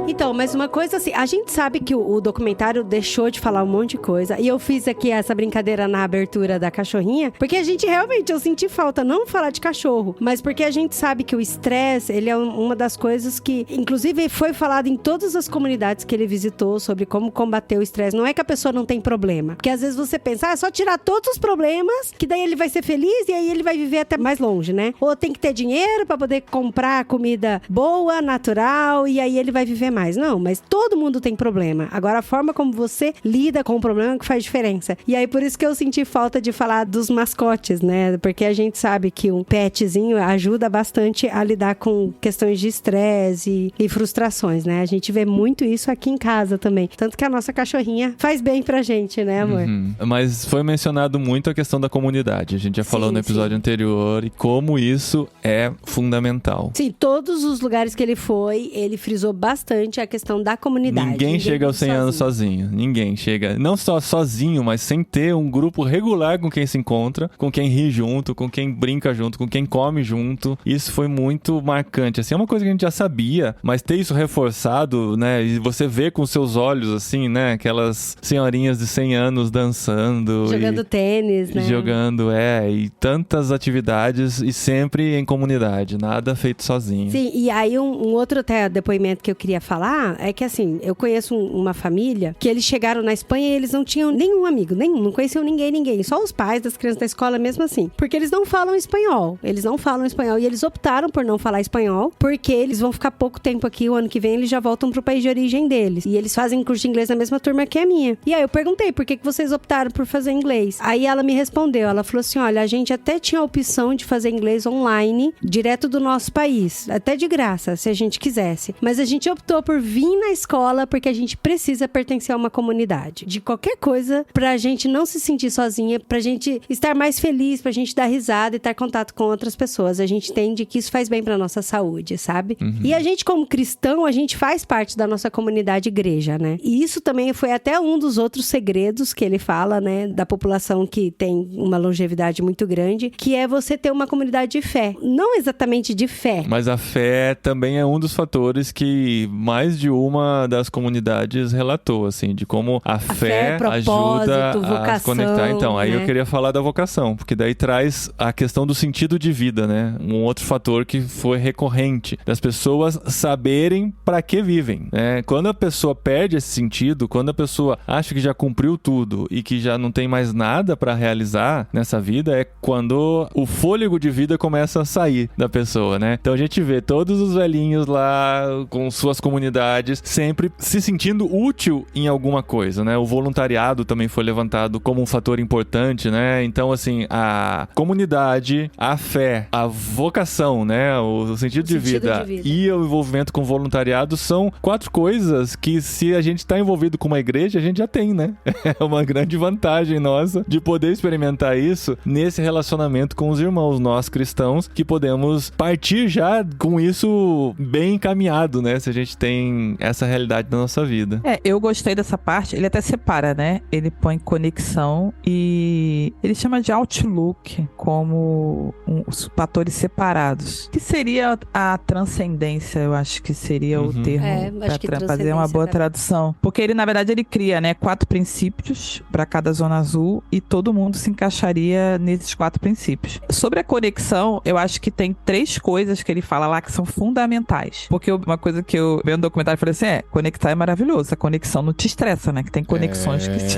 Então, mas uma coisa assim, a gente sabe que o documentário deixou de falar um monte de coisa, e eu fiz aqui essa brincadeira na abertura da cachorrinha, porque a gente realmente, eu senti falta não falar de cachorro, mas porque a gente sabe que o estresse, ele é uma das coisas que, inclusive, foi falado em todas as comunidades que ele visitou sobre como combater o estresse. Não é que a pessoa não tem problema, porque às vezes você pensa, é só tirar todos os problemas, que daí ele vai ser feliz e aí ele vai viver até mais longe, né? Ou tem que ter dinheiro pra poder comprar comida boa, natural, e aí ele vai viver mais. Não, mas todo mundo tem problema. Agora, a forma como você lida com o problema que faz diferença. E aí, por isso que eu senti falta de falar dos mascotes, né? Porque a gente sabe que um petzinho ajuda bastante a lidar com questões de estresse e frustrações, né? A gente vê muito isso aqui em casa também. Tanto que a nossa cachorrinha faz bem pra gente, né, amor? Mas foi mencionado muito a questão da comunidade. A gente já falou no episódio anterior e como isso é fundamental. Sim, todos os lugares que ele foi, ele frisou bastante a questão da comunidade. Ninguém chega aos 100 anos sozinho. Ninguém chega. Não só sozinho, mas sem ter um grupo regular com quem se encontra, com quem ri junto, com quem brinca junto, com quem come junto. Isso foi muito marcante. Assim, é uma coisa que a gente já sabia, mas ter isso reforçado, né? E você vê com seus olhos, assim, né? Aquelas senhorinhas de 100 anos dançando. Jogando tênis, né? Jogando, e tantas atividades e sempre em comunidade. Nada feito sozinho. Sim, e aí um outro até depoimento que eu queria falar é que, assim, eu conheço uma família que eles chegaram na Espanha e eles não tinham nenhum amigo, não conheciam ninguém. Só os pais das crianças da escola mesmo assim. Porque eles não falam espanhol. E eles optaram por não falar espanhol porque eles vão ficar pouco tempo aqui. O ano que vem eles já voltam pro país de origem deles. E eles fazem curso de inglês na mesma turma que a minha. E aí eu perguntei por que vocês optaram por fazer inglês. Aí ela me respondeu, ela falou assim, olha, a gente até tinha a opção de fazer inglês online, direto do nosso país. Até de graça, se a gente quisesse. Mas a gente optou por vir na escola porque a gente precisa pertencer a uma comunidade. De qualquer coisa, pra gente não se sentir sozinha, pra gente estar mais feliz, pra gente dar risada e ter contato com outras pessoas. A gente entende que isso faz bem pra nossa saúde, sabe? E a gente, como cristão, a gente faz parte da nossa comunidade igreja, né? E isso também foi até um dos outros segredos que ele fala, né? Da população que tem uma longevidade muito grande, que é você ter uma comunidade de fé. Não exatamente de fé. Mas a fé também é um dos fatores que mais de uma das comunidades relatou, assim, de como a fé ajuda a se conectar. Então, aí eu queria falar da vocação, porque daí traz a questão do sentido de vida, né? Um outro fator que foi recorrente, das pessoas saberem para que vivem, né? Quando a pessoa perde esse sentido, quando a pessoa acha que já cumpriu tudo e que já não tem mais nada para realizar nessa vida, é quando o fôlego de vida começa a sair da pessoa, né? Então a gente vê todos os velhinhos lá com suas comunidades sempre se sentindo útil em alguma coisa, né? O voluntariado também foi levantado como um fator importante, né? Então, assim, a comunidade, a fé, a vocação, né? O sentido de vida e o envolvimento com voluntariado são 4 coisas que, se a gente está envolvido com uma igreja, a gente já tem, né? É uma grande vantagem nossa de poder experimentar isso nesse relacionamento com os irmãos, nós cristãos, que podemos partir já com isso bem encaminhado, né? Se a gente tem essa realidade da nossa vida. Eu gostei dessa parte. Ele até separa, né? Ele põe conexão e ele chama de outlook como os fatores separados. Que seria a transcendência, eu acho que seria o termo para fazer uma boa tradução. Porque ele, na verdade, ele cria, né, 4 princípios para cada zona azul e todo mundo se encaixaria nesses 4 princípios. Sobre a conexão, eu acho que tem 3 coisas que ele fala lá que são fundamentais. Porque uma coisa que eu vi no documentário, falei assim, conectar é maravilhoso. A conexão não te estressa, né? Que tem conexões que te...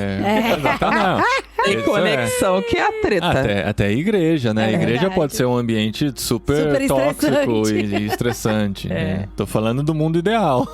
Tem conexão que é a treta. Até a igreja, né? A igreja pode ser um ambiente super tóxico e estressante. Né? Tô falando do mundo ideal.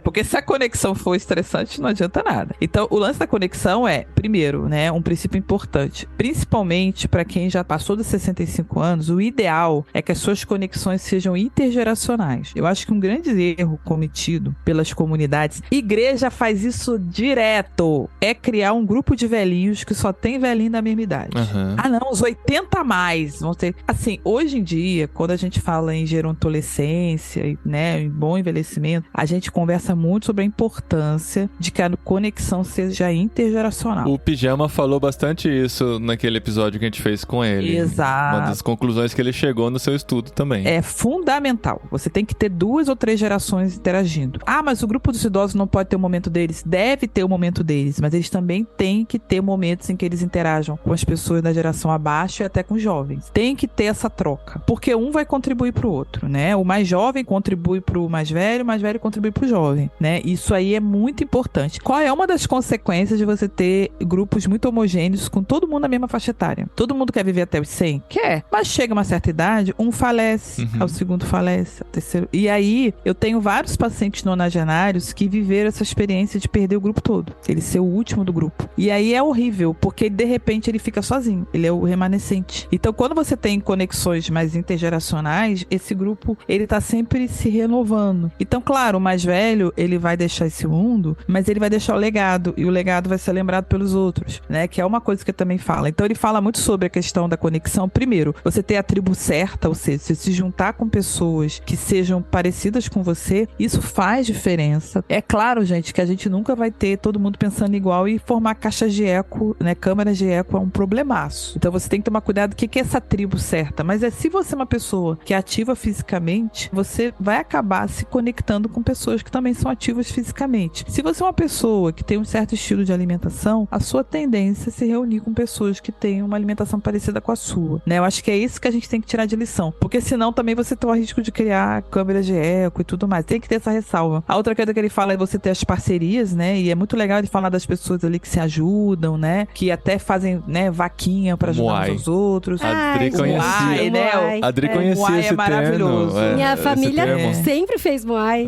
Porque se a conexão for estressante, não adianta nada. Então, o lance da conexão é, primeiro, né, um princípio importante. Principalmente para quem já passou dos 65 anos, o ideal é que as suas conexões sejam intergeracionais. Eu acho que um grande erro cometido pelas comunidades, igreja faz isso direto, é criar um grupo de velhinhos que só tem velhinho da mesma idade. Ah, não, os 80 a mais vão ter... Assim, hoje em dia, quando a gente fala em gerontolescência, né, em bom envelhecimento, a gente conversa muito sobre a importância de que a conexão seja intergeracional. O Pijama falou bastante isso naquele episódio que a gente fez com ele. Exato. Uma das conclusões que ele chegou no seu estudo também. É fundamental. Você tem que ter 2 ou 3 gerações interagindo. Ah, mas o grupo dos idosos não pode ter o momento deles? Deve ter o momento deles, mas eles também têm que ter momentos momentos em que eles interajam com as pessoas da geração abaixo e até com os jovens. Tem que ter essa troca, porque um vai contribuir pro outro, né? O mais jovem contribui pro mais velho, o mais velho contribui pro jovem, né? Isso aí é muito importante. Qual é uma das consequências de você ter grupos muito homogêneos com todo mundo na mesma faixa etária? Todo mundo quer viver até os 100? Quer. Mas chega uma certa idade, um falece, ao segundo falece, ao terceiro. E aí, eu tenho vários pacientes nonagenários que viveram essa experiência de perder o grupo todo. Ele ser o último do grupo. E aí é horrível, porque de repente ele fica sozinho. Ele é o remanescente. Então, quando você tem conexões mais intergeracionais, esse grupo, ele tá sempre se renovando. Então, claro, o mais velho, ele vai deixar esse mundo, mas ele vai deixar o legado. E o legado vai ser lembrado pelos outros, né? Que é uma coisa que ele também fala. Então, ele fala muito sobre a questão da conexão. Primeiro, você ter a tribo certa, ou seja, você se juntar com pessoas que sejam parecidas com você, isso faz diferença. É claro, gente, que a gente nunca vai ter todo mundo pensando igual e formar caixas de eco, né? Câmaras de eco é um problemaço. Então você tem que tomar cuidado do que é essa tribo certa. Mas se você é uma pessoa que é ativa fisicamente, você vai acabar se conectando com pessoas que também são ativas fisicamente. Se você é uma pessoa que tem um certo estilo de alimentação, a sua tendência é se reunir com pessoas que têm uma alimentação parecida com a sua, né? Eu acho que é isso que a gente tem que tirar de lição. Porque senão também você tem o risco de criar câmeras de eco e tudo mais. Tem que ter essa ressalva. A outra coisa que ele fala é você ter as parcerias, né? E é muito legal ele falar das pessoas ali que se ajudam, né? Que até fazem, né, vaquinha pra ajudar uns aos outros. A Adri conhecia, né? A Adri conhecia Muay esse é maravilhoso. termo. Minha família sempre fez Muay.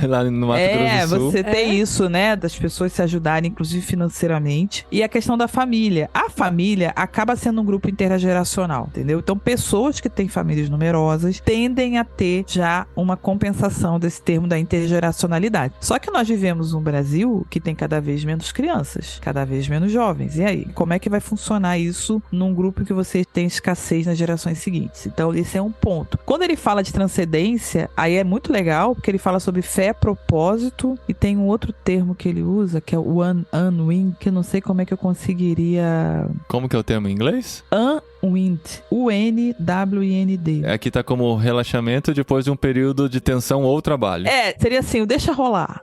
Lá no Mato Grosso do Sul. Você tem isso, né? Das pessoas se ajudarem, inclusive financeiramente. E a questão da família. A família acaba sendo um grupo intergeracional, entendeu? Então, pessoas que têm famílias numerosas tendem a ter já uma compensação desse termo da intergeracionalidade. Só que nós vivemos um Brasil que tem cada vez menos crianças, cada vez menos jovens. E aí? Como é que vai funcionar isso num grupo que você tem escassez nas gerações seguintes? Então, esse é um ponto. Quando ele fala de transcendência, aí é muito legal, porque ele fala sobre fé, propósito, e tem um outro termo que ele usa, que é o unwind, que eu não sei como é que eu conseguiria... Como que é o termo em inglês? Unwind. U-N-W-I-N-D. Aqui tá como relaxamento depois de um período de tensão ou trabalho. Seria assim, o deixa rolar.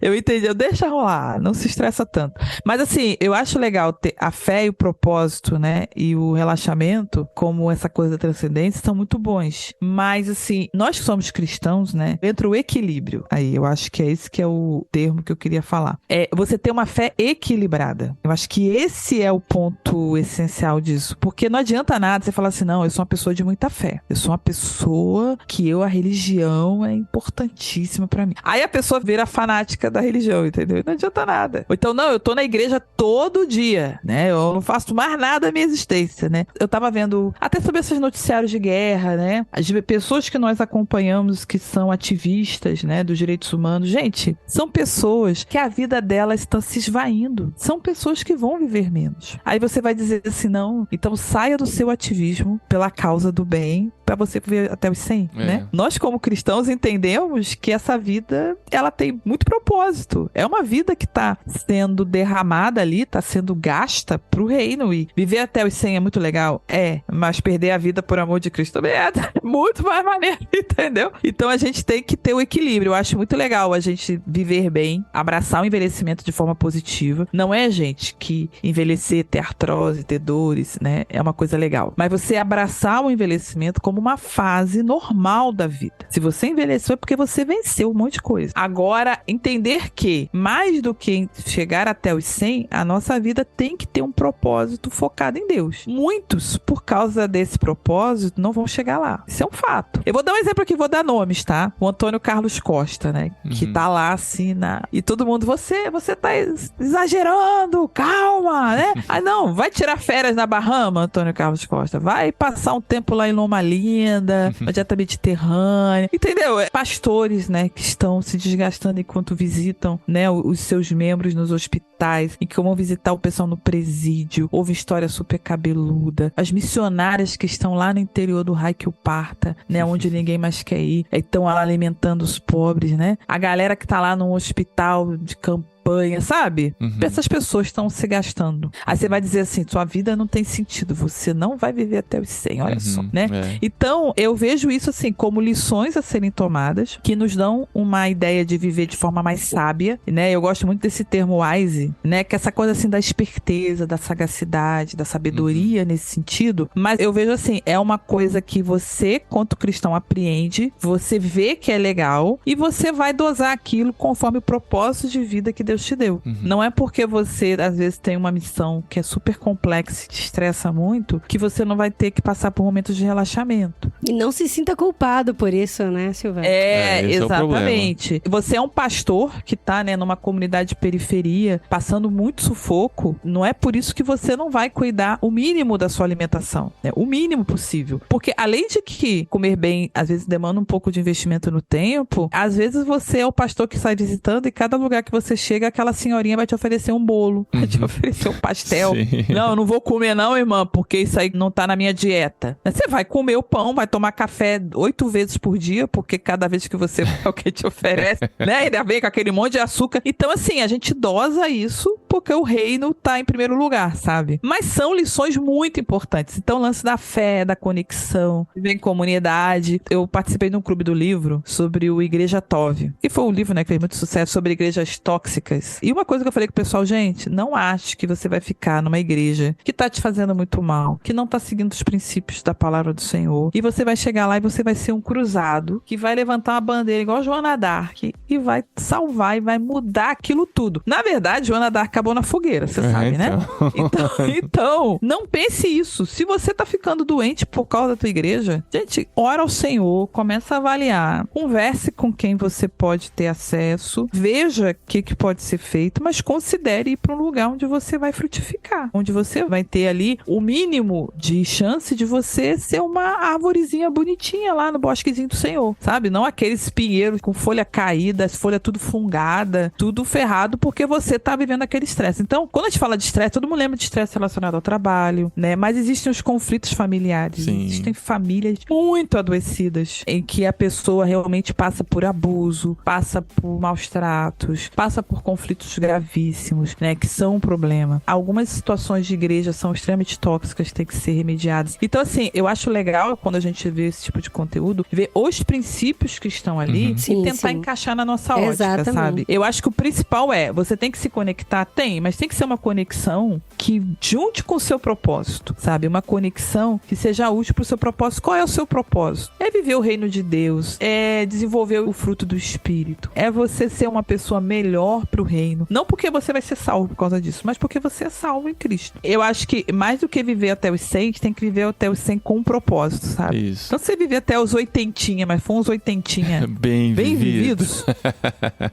Eu entendi, o deixa rolar, não se estressa tanto. Mas assim, eu acho legal ter a fé e o propósito, né, e o relaxamento, como essa coisa da transcendência, são muito bons. Mas assim, nós que somos cristãos, né, entra o equilíbrio. Aí, eu acho que é esse que é o termo que eu queria falar. É você ter uma fé equilibrada. Eu acho que esse é o ponto essencial disso. Porque não adianta nada você falar assim, não, eu sou uma pessoa de muita fé. Eu sou uma pessoa que a religião é importantíssima pra mim. Aí a pessoa vira fanática da religião, entendeu? Não adianta nada. Ou então, não, eu tô na igreja todo dia, né? Eu não faço mais nada da minha existência, né? Eu tava vendo até sobre esses noticiários de guerra, né? As pessoas que nós acompanhamos que são ativistas, né, dos direitos humanos. Gente, são pessoas que a vida delas está se esvaindo. São pessoas que vão viver menos. Aí você vai dizer assim, não, então saia do seu ativismo pela causa do bem para você viver até os 100, né? Nós, como cristãos, entendemos que essa vida, ela tem muito propósito. É uma vida que tá sendo derramada ali, tá sendo gasta pro reino. E viver até os 100 é muito legal? Mas perder a vida por amor de Cristo também é muito mais maneiro, entendeu? Então a gente tem que ter o equilíbrio. Eu acho muito legal a gente viver bem, abraçar o envelhecimento de forma positiva. Não é, gente, que envelhecer, ter artrose, ter dores, né? É uma coisa legal. Mas você abraçar o envelhecimento como uma fase normal da vida. Se você envelheceu é porque você venceu um monte de coisa. Agora, entender que, mais do que chegar até os 100, a nossa vida tem que ter um propósito focado em Deus. Muitos, por causa desse propósito, não vão chegar lá. Isso é um fato. Eu vou dar um exemplo aqui, vou dar nomes, tá? O Antônio Carlos Costa, né? Que tá lá assim, e todo mundo, você tá exagerando, calma, né? Não, vai tirar férias na Bahama, Antônio Carlos Costa. Vai passar um tempo lá em Loma Linda, na dieta mediterrânea, entendeu? Pastores, né, que estão se desgastando enquanto visitam, né, os seus membros nos hospitais, e que vão visitar o pessoal no presídio. Houve história super cabeluda. As missionárias que estão lá no interior do Raio que o Parta, né, onde ninguém mais quer ir, estão lá alimentando os pobres, né? A galera que tá lá num hospital de campanha campanha, sabe? Essas pessoas estão se gastando. Aí você vai dizer assim, sua vida não tem sentido, você não vai viver até os 100, olha só, né? Então, eu vejo isso assim, como lições a serem tomadas, que nos dão uma ideia de viver de forma mais sábia, né? Eu gosto muito desse termo wise, né? Que é essa coisa assim da esperteza, da sagacidade, da sabedoria nesse sentido. Mas eu vejo assim, é uma coisa que você, quanto cristão, apreende, você vê que é legal e você vai dosar aquilo conforme o propósito de vida que Deus te deu. Não é porque você, às vezes, tem uma missão que é super complexa e te estressa muito, que você não vai ter que passar por momentos de relaxamento. E não se sinta culpado por isso, né, Silvana? Exatamente. Você é um pastor que tá, né, numa comunidade de periferia, passando muito sufoco, não é por isso que você não vai cuidar o mínimo da sua alimentação, né? O mínimo possível. Porque além de que comer bem, às vezes, demanda um pouco de investimento no tempo, às vezes você é o pastor que sai visitando e cada lugar que você chega, aquela senhorinha vai te oferecer um bolo, vai te oferecer um pastel. Não, eu não vou comer não, irmã, porque isso aí não tá na minha dieta. Você vai comer o pão, vai tomar café 8 vezes por dia, porque cada vez que você vai, alguém te oferece, né? Ainda vem com aquele monte de açúcar. Então, assim, a gente dosa isso porque o reino tá em primeiro lugar, sabe? Mas são lições muito importantes. Então, o lance da fé, da conexão, viver em comunidade. Eu participei de um clube do livro sobre o Igreja Tov, que foi um livro, né, que fez muito sucesso, sobre igrejas tóxicas. E uma coisa que eu falei com o pessoal, gente, não ache que você vai ficar numa igreja que tá te fazendo muito mal, que não tá seguindo os princípios da palavra do Senhor. E você vai chegar lá e você vai ser um cruzado que vai levantar uma bandeira igual Joana d'Arc e vai salvar e vai mudar aquilo tudo. Na verdade, Joana d'Arc acabou na fogueira, você sabe, né? Então, não pense isso. Se você tá ficando doente por causa da tua igreja, gente, ora ao Senhor, começa a avaliar, converse com quem você pode ter acesso, veja o que pode ser feito, mas considere ir para um lugar onde você vai frutificar, onde você vai ter ali o mínimo de chance de você ser uma arvorezinha bonitinha lá no bosquezinho do Senhor, sabe? Não aqueles pinheiros com folha caída, as folhas tudo fungada, tudo ferrado, porque você tá vivendo aquele estresse. Então, quando a gente fala de estresse, todo mundo lembra de estresse relacionado ao trabalho, né? Mas existem os conflitos familiares. Sim. Existem famílias muito adoecidas, em que a pessoa realmente passa por abuso, passa por maus tratos, passa por conflitos gravíssimos, né? Que são um problema. Algumas situações de igreja são extremamente tóxicas, têm que ser remediadas. Então, assim, eu acho legal, quando a gente vê esse tipo de conteúdo, ver os princípios que estão ali e tentar encaixar na nossa ótica, sabe? Eu acho que o principal você tem que se conectar, mas tem que ser uma conexão que junte com o seu propósito, sabe? Uma conexão que seja útil pro seu propósito. Qual é o seu propósito? É viver o reino de Deus, é desenvolver o fruto do Espírito, é você ser uma pessoa melhor pro reino. Não porque você vai ser salvo por causa disso, mas porque você é salvo em Cristo. Eu acho que mais do que viver até os 100, tem que viver até os 100 com um propósito, sabe? Isso. Então, você viver até os 80, mas for uns 80 bem vividos,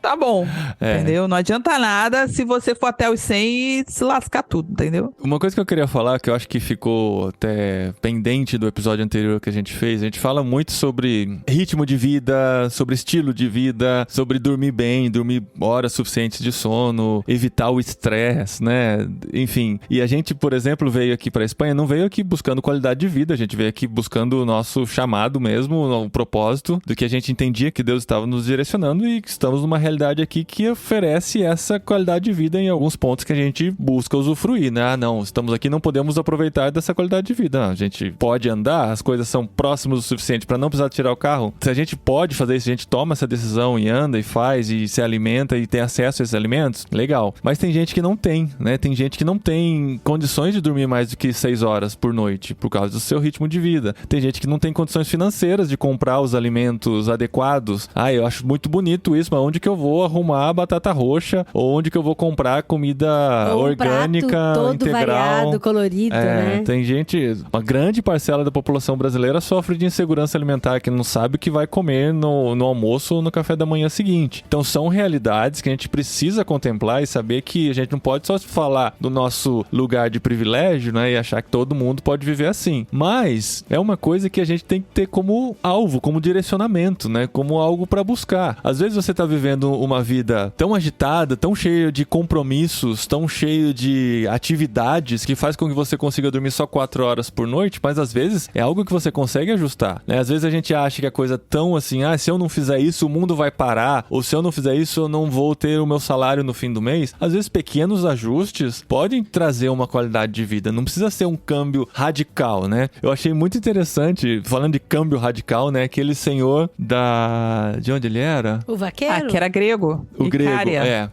tá bom, entendeu? Não adianta nada se você for até os 100 e se lascar tudo, entendeu? Uma coisa que eu queria falar, que eu acho que ficou até pendente do episódio anterior que a gente fez, a gente fala muito sobre ritmo de vida, sobre estilo de vida, sobre dormir bem, dormir horas suficientes de sono, evitar o estresse, né? Enfim, e a gente, por exemplo, veio aqui pra Espanha, não veio aqui buscando qualidade de vida, a gente veio aqui buscando o nosso chamado mesmo, o propósito do que a gente entendia que Deus estava nos direcionando e que estamos numa realidade aqui que oferece essa qualidade de vida em alguns pontos que a gente busca usufruir, né? Ah, não, estamos aqui, não podemos aproveitar dessa qualidade de vida. A gente pode andar, as coisas são próximas o suficiente para não precisar tirar o carro. Se a gente pode fazer isso, a gente toma essa decisão e anda e faz e se alimenta e tem acesso a esses alimentos, legal. Mas tem gente que não tem, né? Tem gente que não tem condições de dormir mais do que 6 horas por noite por causa do seu ritmo de vida. Tem gente que não tem condições financeiras de comprar os alimentos adequados. Ah, eu acho muito bonito isso, mas onde que eu vou arrumar batata roxa? Ou onde que eu vou comprar comida orgânica, todo integral? Variado, colorido, né? Tem gente, uma grande parcela da população brasileira sofre de insegurança alimentar, que não sabe o que vai comer no almoço ou no café da manhã seguinte. Então são realidades que a gente precisa contemplar e saber que a gente não pode só falar do nosso lugar de privilégio, né? E achar que todo mundo pode viver assim. Mas é uma coisa que a gente tem que ter como alvo, como direcionamento, né? Como algo para buscar. Às vezes você tá vivendo uma vida tão agitada, tão cheia de compromissos, tão cheio de atividades que faz com que você consiga dormir só 4 horas por noite, mas às vezes é algo que você consegue ajustar, né? Às vezes a gente acha que a coisa tão assim, se eu não fizer isso, o mundo vai parar, ou se eu não fizer isso, eu não vou ter o meu salário no fim do mês, às vezes pequenos ajustes podem trazer uma qualidade de vida. Não precisa ser um câmbio radical, né? Eu achei muito interessante, falando de câmbio radical, né? Aquele senhor de onde ele era? O vaqueiro? Que era grego. O grego,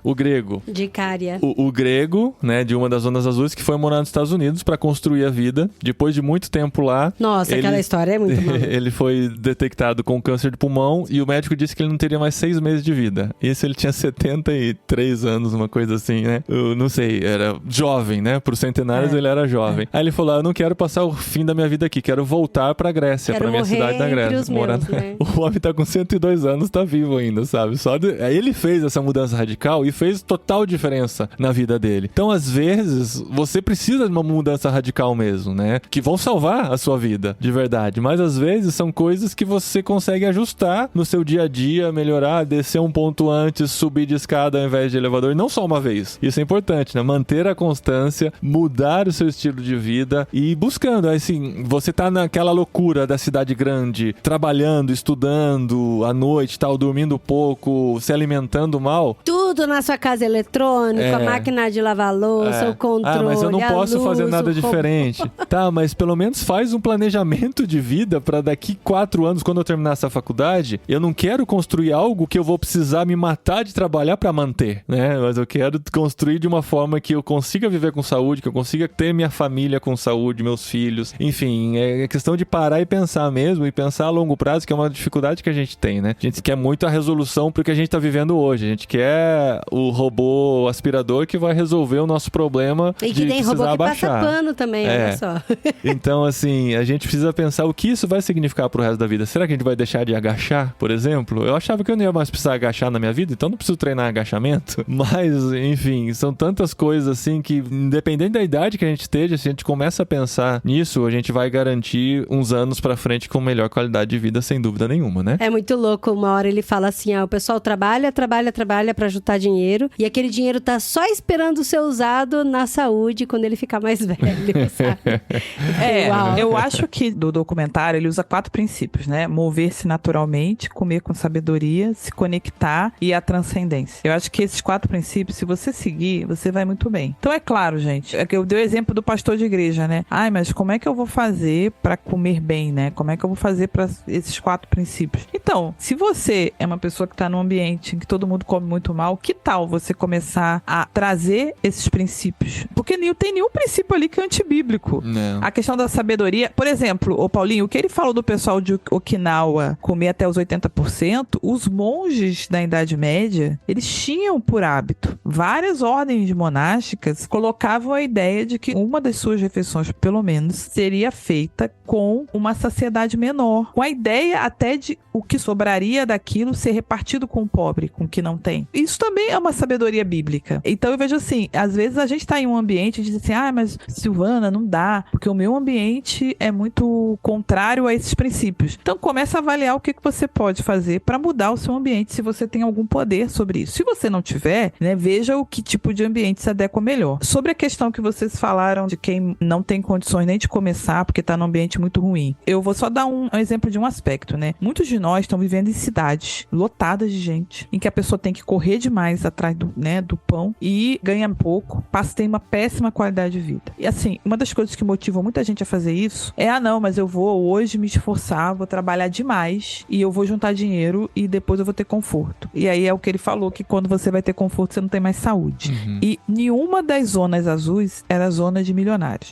o grego. De Icária. O grego, né, de uma das zonas azuis, que foi morar nos Estados Unidos para construir a vida. Depois de muito tempo lá... Nossa, aquela história é muito maluca. Ele foi detectado com câncer de pulmão e o médico disse que ele não teria mais 6 meses de vida. Isso ele tinha 73 anos, uma coisa assim, né? Eu não sei, era jovem, né? Por centenários ele era jovem. Aí ele falou, eu não quero passar o fim da minha vida aqui, quero voltar pra Grécia, pra minha cidade da Grécia. Né? O homem tá com 102 anos, tá vivo ainda, sabe? Aí ele fez essa mudança radical e fez total diferença na vida dele. Então, às vezes, você precisa de uma mudança radical mesmo, né? Que vão salvar a sua vida, de verdade. Mas, às vezes, são coisas que você consegue ajustar no seu dia a dia, melhorar, descer um ponto antes, subir de escada ao invés de elevador. E não só uma vez. Isso é importante, né? Manter a constância, mudar o seu estilo de vida e ir buscando. Assim, você tá naquela loucura da cidade grande, trabalhando, estudando à noite, tal, dormindo pouco, se alimentando mal. Tudo na sua casa eletrônica, a máquina de lavar louça, o controle, mas eu não posso luz, fazer nada diferente. Tá, mas pelo menos faz um planejamento de vida pra daqui 4 anos, quando eu terminar essa faculdade, eu não quero construir algo que eu vou precisar me matar de trabalhar pra manter, né? Mas eu quero construir de uma forma que eu consiga viver com saúde, que eu consiga ter minha família com saúde, meus filhos. Enfim, é questão de parar e pensar mesmo, e pensar a longo prazo, que é uma dificuldade que a gente tem, né? A gente quer muito a resolução pro que a gente tá vivendo hoje. A gente quer o robô aspirador que vai resolver o nosso problema e de precisar abaixar. E que tem robô que passa pano também, olha só. Então, assim, a gente precisa pensar o que isso vai significar pro resto da vida. Será que a gente vai deixar de agachar, por exemplo? Eu achava que eu não ia mais precisar agachar na minha vida, então não preciso treinar agachamento. Mas, enfim, são tantas coisas, assim, que independente da idade que a gente esteja, se a gente começa a pensar nisso, a gente vai garantir uns anos pra frente com melhor qualidade de vida, sem dúvida nenhuma, né? É muito louco. Uma hora ele fala assim, o pessoal trabalha pra juntar dinheiro, e aquele dinheiro tá só esperando ser usado na saúde quando ele ficar mais velho, sabe? Eu acho que do documentário ele usa 4 princípios, né? Mover-se naturalmente, comer com sabedoria, se conectar e a transcendência. Eu acho que esses 4 princípios, se você seguir, você vai muito bem. Então é claro, gente, eu dei o exemplo do pastor de igreja, né? Mas como é que eu vou fazer pra comer bem, né? Como é que eu vou fazer pra esses 4 princípios? Então, se você é uma pessoa que tá num ambiente em que todo mundo come muito mal, que tal você começar a trazer esses princípios? Porque não tem nenhum princípio ali que é antibíblico. Não. A questão da sabedoria, por exemplo, o Paulinho, o que ele falou do pessoal de Okinawa comer até os 80%, os monges da Idade Média, eles tinham por hábito. Várias ordens monásticas colocavam a ideia de que uma das suas refeições, pelo menos, seria feita com uma saciedade menor, com a ideia até de o que sobraria daquilo ser repartido com o pobre, com o que não tem. Isso também é uma sabedoria bíblica. Então eu vejo assim, às vezes a gente tá em um ambiente e diz assim, mas Silvana, não dá, porque o meu ambiente é muito contrário a esses princípios. Então começa a avaliar o que você pode fazer para mudar o seu ambiente, se você tem algum poder sobre isso. Se você não tiver, né, veja o que tipo de ambiente se adequa melhor. Sobre a questão que vocês falaram de quem não tem condições nem de começar porque tá num ambiente muito ruim. Eu vou só dar um exemplo de um aspecto, né? Muitos de nós estão vivendo em cidades lotadas de gente, em que a pessoa tem que correr demais atrás do pão e ganha pouco, tem uma péssima qualidade de vida. E assim, uma das coisas que motivam muita gente a fazer isso é, mas eu vou hoje me esforçar, vou trabalhar demais e eu vou juntar dinheiro e depois eu vou ter conforto. E aí é o que ele falou, que quando você vai ter conforto, você não tem mais saúde. Uhum. E nenhuma das zonas azuis era zona de milionários.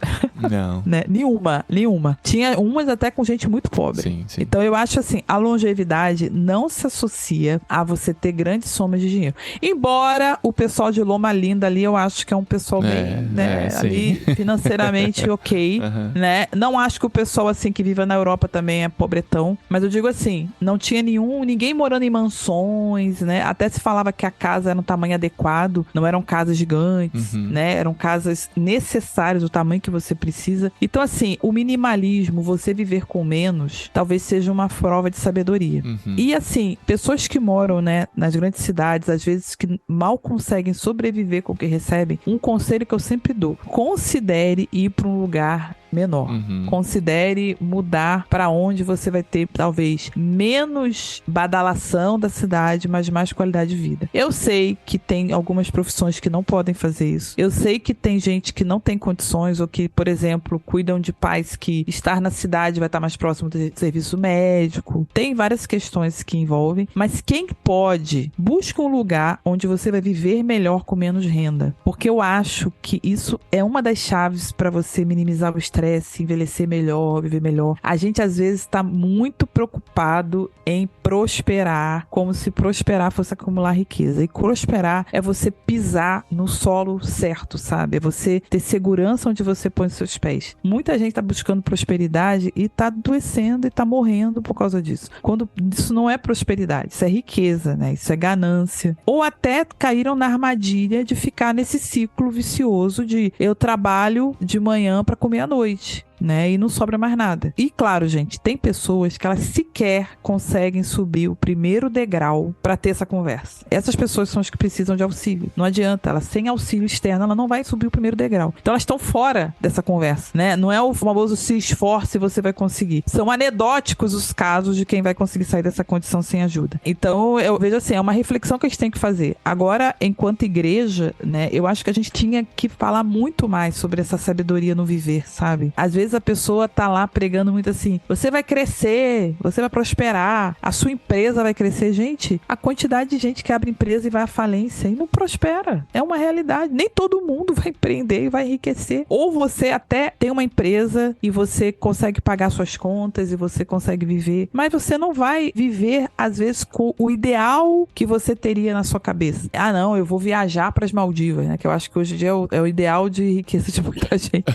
Não. Né? Nenhuma. Tinha umas até com gente muito pobre. Sim. Então eu acho assim, a longevidade não se associa a você ter grandes somas de dinheiro. Embora o pessoal de Loma Linda ali, eu acho que é um pessoal bem, né? Ali financeiramente ok, né? Não acho que o pessoal assim que vive na Europa também é pobretão, mas eu digo assim, não tinha ninguém morando em mansões, né? Até se falava que a casa era um tamanho adequado, não eram casas gigantes, né? Eram casas necessárias, o tamanho que você precisa. Então assim, o minimalismo, você viver com menos, talvez seja uma prova de sabedoria. E assim, pessoas que moram, né, nas grandes cidades, às vezes que mal conseguem sobreviver com o que recebem, um conselho que eu sempre dou: considere ir para um lugar menor. Considere mudar para onde você vai ter, talvez, menos badalação da cidade, mas mais qualidade de vida. Eu sei que tem algumas profissões que não podem fazer isso. Eu sei que tem gente que não tem condições ou que, por exemplo, cuidam de pais que estar na cidade vai estar mais próximo do serviço médico. Tem várias questões que envolvem, mas quem pode, busca um lugar onde você vai viver melhor com menos renda. Porque eu acho que isso é uma das chaves para você minimizar o estresse, envelhecer melhor, viver melhor. A gente às vezes está muito preocupado em prosperar, como se prosperar fosse acumular riqueza. E prosperar é você pisar no solo certo, sabe? É você ter segurança onde você põe os seus pés. Muita gente está buscando prosperidade e está adoecendo e está morrendo por causa disso. Quando isso não é prosperidade, isso é riqueza, né? Isso é ganância. Ou até caíram na armadilha de ficar nesse ciclo vicioso de eu trabalho de manhã para comer à noite, né? E não sobra mais nada. E claro, gente, tem pessoas que elas sequer conseguem subir o primeiro degrau para ter essa conversa. Essas pessoas são as que precisam de auxílio. Não adianta, ela sem auxílio externo, ela não vai subir o primeiro degrau. Então elas estão fora dessa conversa, né? Não é o famoso se esforce e você vai conseguir. São anedóticos os casos de quem vai conseguir sair dessa condição sem ajuda. Então eu vejo assim, é uma reflexão que a gente tem que fazer. Agora, enquanto igreja, né, eu acho que a gente tinha que falar muito mais sobre essa sabedoria no viver, sabe? Às vezes a pessoa tá lá pregando muito assim, você vai crescer, você vai prosperar, a sua empresa vai crescer. Gente, a quantidade de gente que abre empresa e vai à falência e não prospera. É uma realidade. Nem todo mundo vai empreender e vai enriquecer. Ou você até tem uma empresa e você consegue pagar suas contas e você consegue viver, mas você não vai viver, às vezes, com o ideal que você teria na sua cabeça. Ah, não, eu vou viajar para as Maldivas, né? Que eu acho que hoje em dia é o ideal de riqueza de muita gente.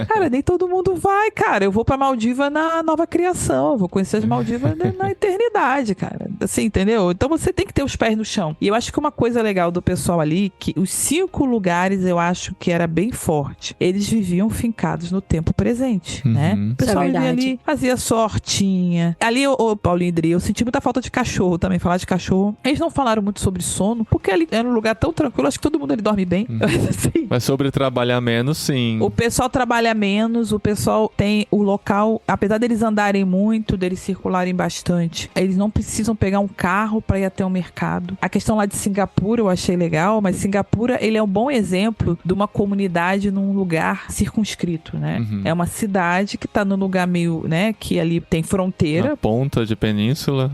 Cara, nem todo mundo vai, cara. Eu vou pra Maldiva na nova criação. Eu vou conhecer as Maldivas na eternidade, cara. Assim, entendeu? Então você tem que ter os pés no chão. E eu acho que uma coisa legal do pessoal ali, que os 5 lugares eu acho que era bem forte. Eles viviam fincados no tempo presente, né? O pessoal vivia ali, fazia sua hortinha. Ali, Paulinho e Dri, eu senti muita falta de cachorro também. Falar de cachorro. Eles não falaram muito sobre sono, porque ali era um lugar tão tranquilo. Acho que todo mundo ali dorme bem. Assim. Mas sobre trabalhar menos, sim. O pessoal trabalha menos, o pessoal tem o local, apesar deles andarem muito, deles circularem bastante, eles não precisam pegar um carro para ir até o mercado. A questão lá de Singapura eu achei legal, mas Singapura, ele é um bom exemplo de uma comunidade num lugar circunscrito, né? É uma cidade que tá num lugar meio, né, que ali tem fronteira. Na ponta de península.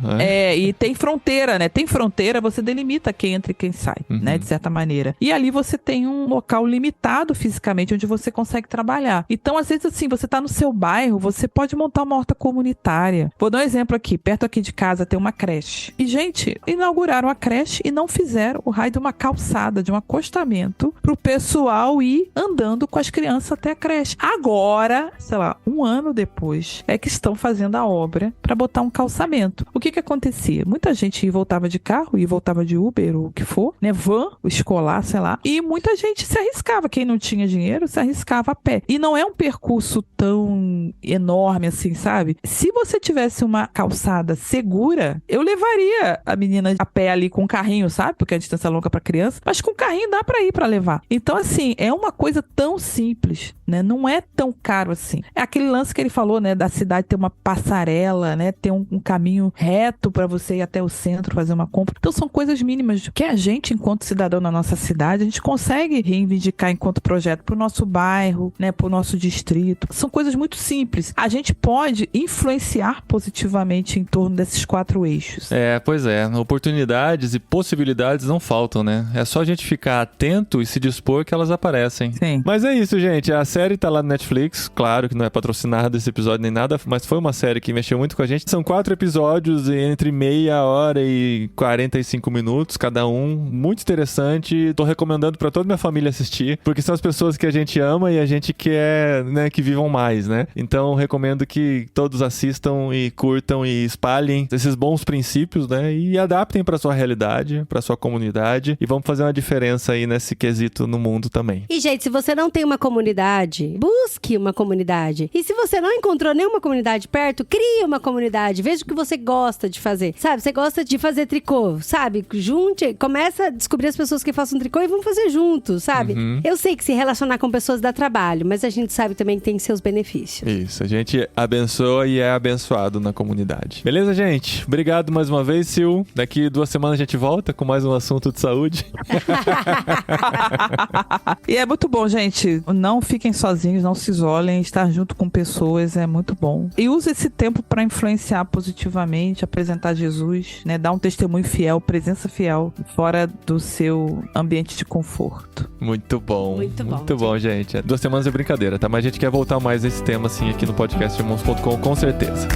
E tem fronteira, né? Tem fronteira, você delimita quem entra e quem sai, né? De certa maneira. E ali você tem um local limitado fisicamente, onde você consegue trabalhar. Então, às vezes, assim, você tá no seu bairro, você pode montar uma horta comunitária. Vou dar um exemplo aqui. Perto aqui de casa tem uma creche. E, gente, inauguraram a creche e não fizeram o raio de uma calçada, de um acostamento, pro pessoal ir andando com as crianças até a creche. Agora, sei lá, 1 ano depois, é que estão fazendo a obra para botar um calçamento. O que acontecia? Muita gente voltava de carro e voltava de Uber ou o que for, né? Van, escolar, sei lá. E muita gente se arriscava. Quem não tinha dinheiro se arriscava a pé. E não é um percurso tão enorme assim, sabe? Se você tivesse uma calçada segura, eu levaria a menina a pé ali com um carrinho, sabe? Porque a distância é longa pra criança. Mas com carrinho dá pra ir pra levar. Então, assim, é uma coisa tão simples, né? Não é tão caro assim. É aquele lance que ele falou, né? Da cidade ter uma passarela, né? Ter um caminho reto pra você ir até o centro fazer uma compra. Então, são coisas mínimas que a gente, enquanto cidadão na nossa cidade, a gente consegue reivindicar enquanto projeto pro nosso bairro, né? Pro nosso distrito. São coisas muito simples. A gente pode influenciar positivamente em torno desses 4 eixos. Pois é. Oportunidades e possibilidades não faltam, né? É só a gente ficar atento e se dispor que elas aparecem. Sim. Mas é isso, gente. A série tá lá no Netflix. Claro que não é patrocinado esse episódio nem nada, mas foi uma série que mexeu muito com a gente. São 4 episódios entre meia hora e 45 minutos cada um. Muito interessante. Tô recomendando pra toda minha família assistir, porque são as pessoas que a gente ama e a gente quer, né, que vivam mais, né? Então, recomendo que todos assistam e curtam e espalhem esses bons princípios, né? E adaptem pra sua realidade, pra sua comunidade. E vamos fazer uma diferença aí nesse quesito no mundo também. E, gente, se você não tem uma comunidade, comunidade. Busque uma comunidade. E se você não encontrou nenhuma comunidade perto, crie uma comunidade. Veja o que você gosta de fazer. Sabe, você gosta de fazer tricô, sabe? Junte, começa a descobrir as pessoas que façam tricô e vamos fazer juntos, sabe? Eu sei que se relacionar com pessoas dá trabalho, mas a gente sabe também que tem seus benefícios. Isso, a gente abençoa e é abençoado na comunidade. Beleza, gente? Obrigado mais uma vez, Sil. Daqui 2 semanas a gente volta com mais um assunto de saúde. E é muito bom, gente. Não fiquem sozinhos, não se isolem. Estar junto com pessoas é muito bom. E use esse tempo para influenciar positivamente, apresentar Jesus, né? Dar um testemunho fiel, presença fiel, fora do seu ambiente de conforto. Muito bom. Muito bom, gente. 2 semanas é brincadeira, tá? Mas a gente quer voltar mais nesse tema, assim, aqui no podcast irmãos.com, com certeza.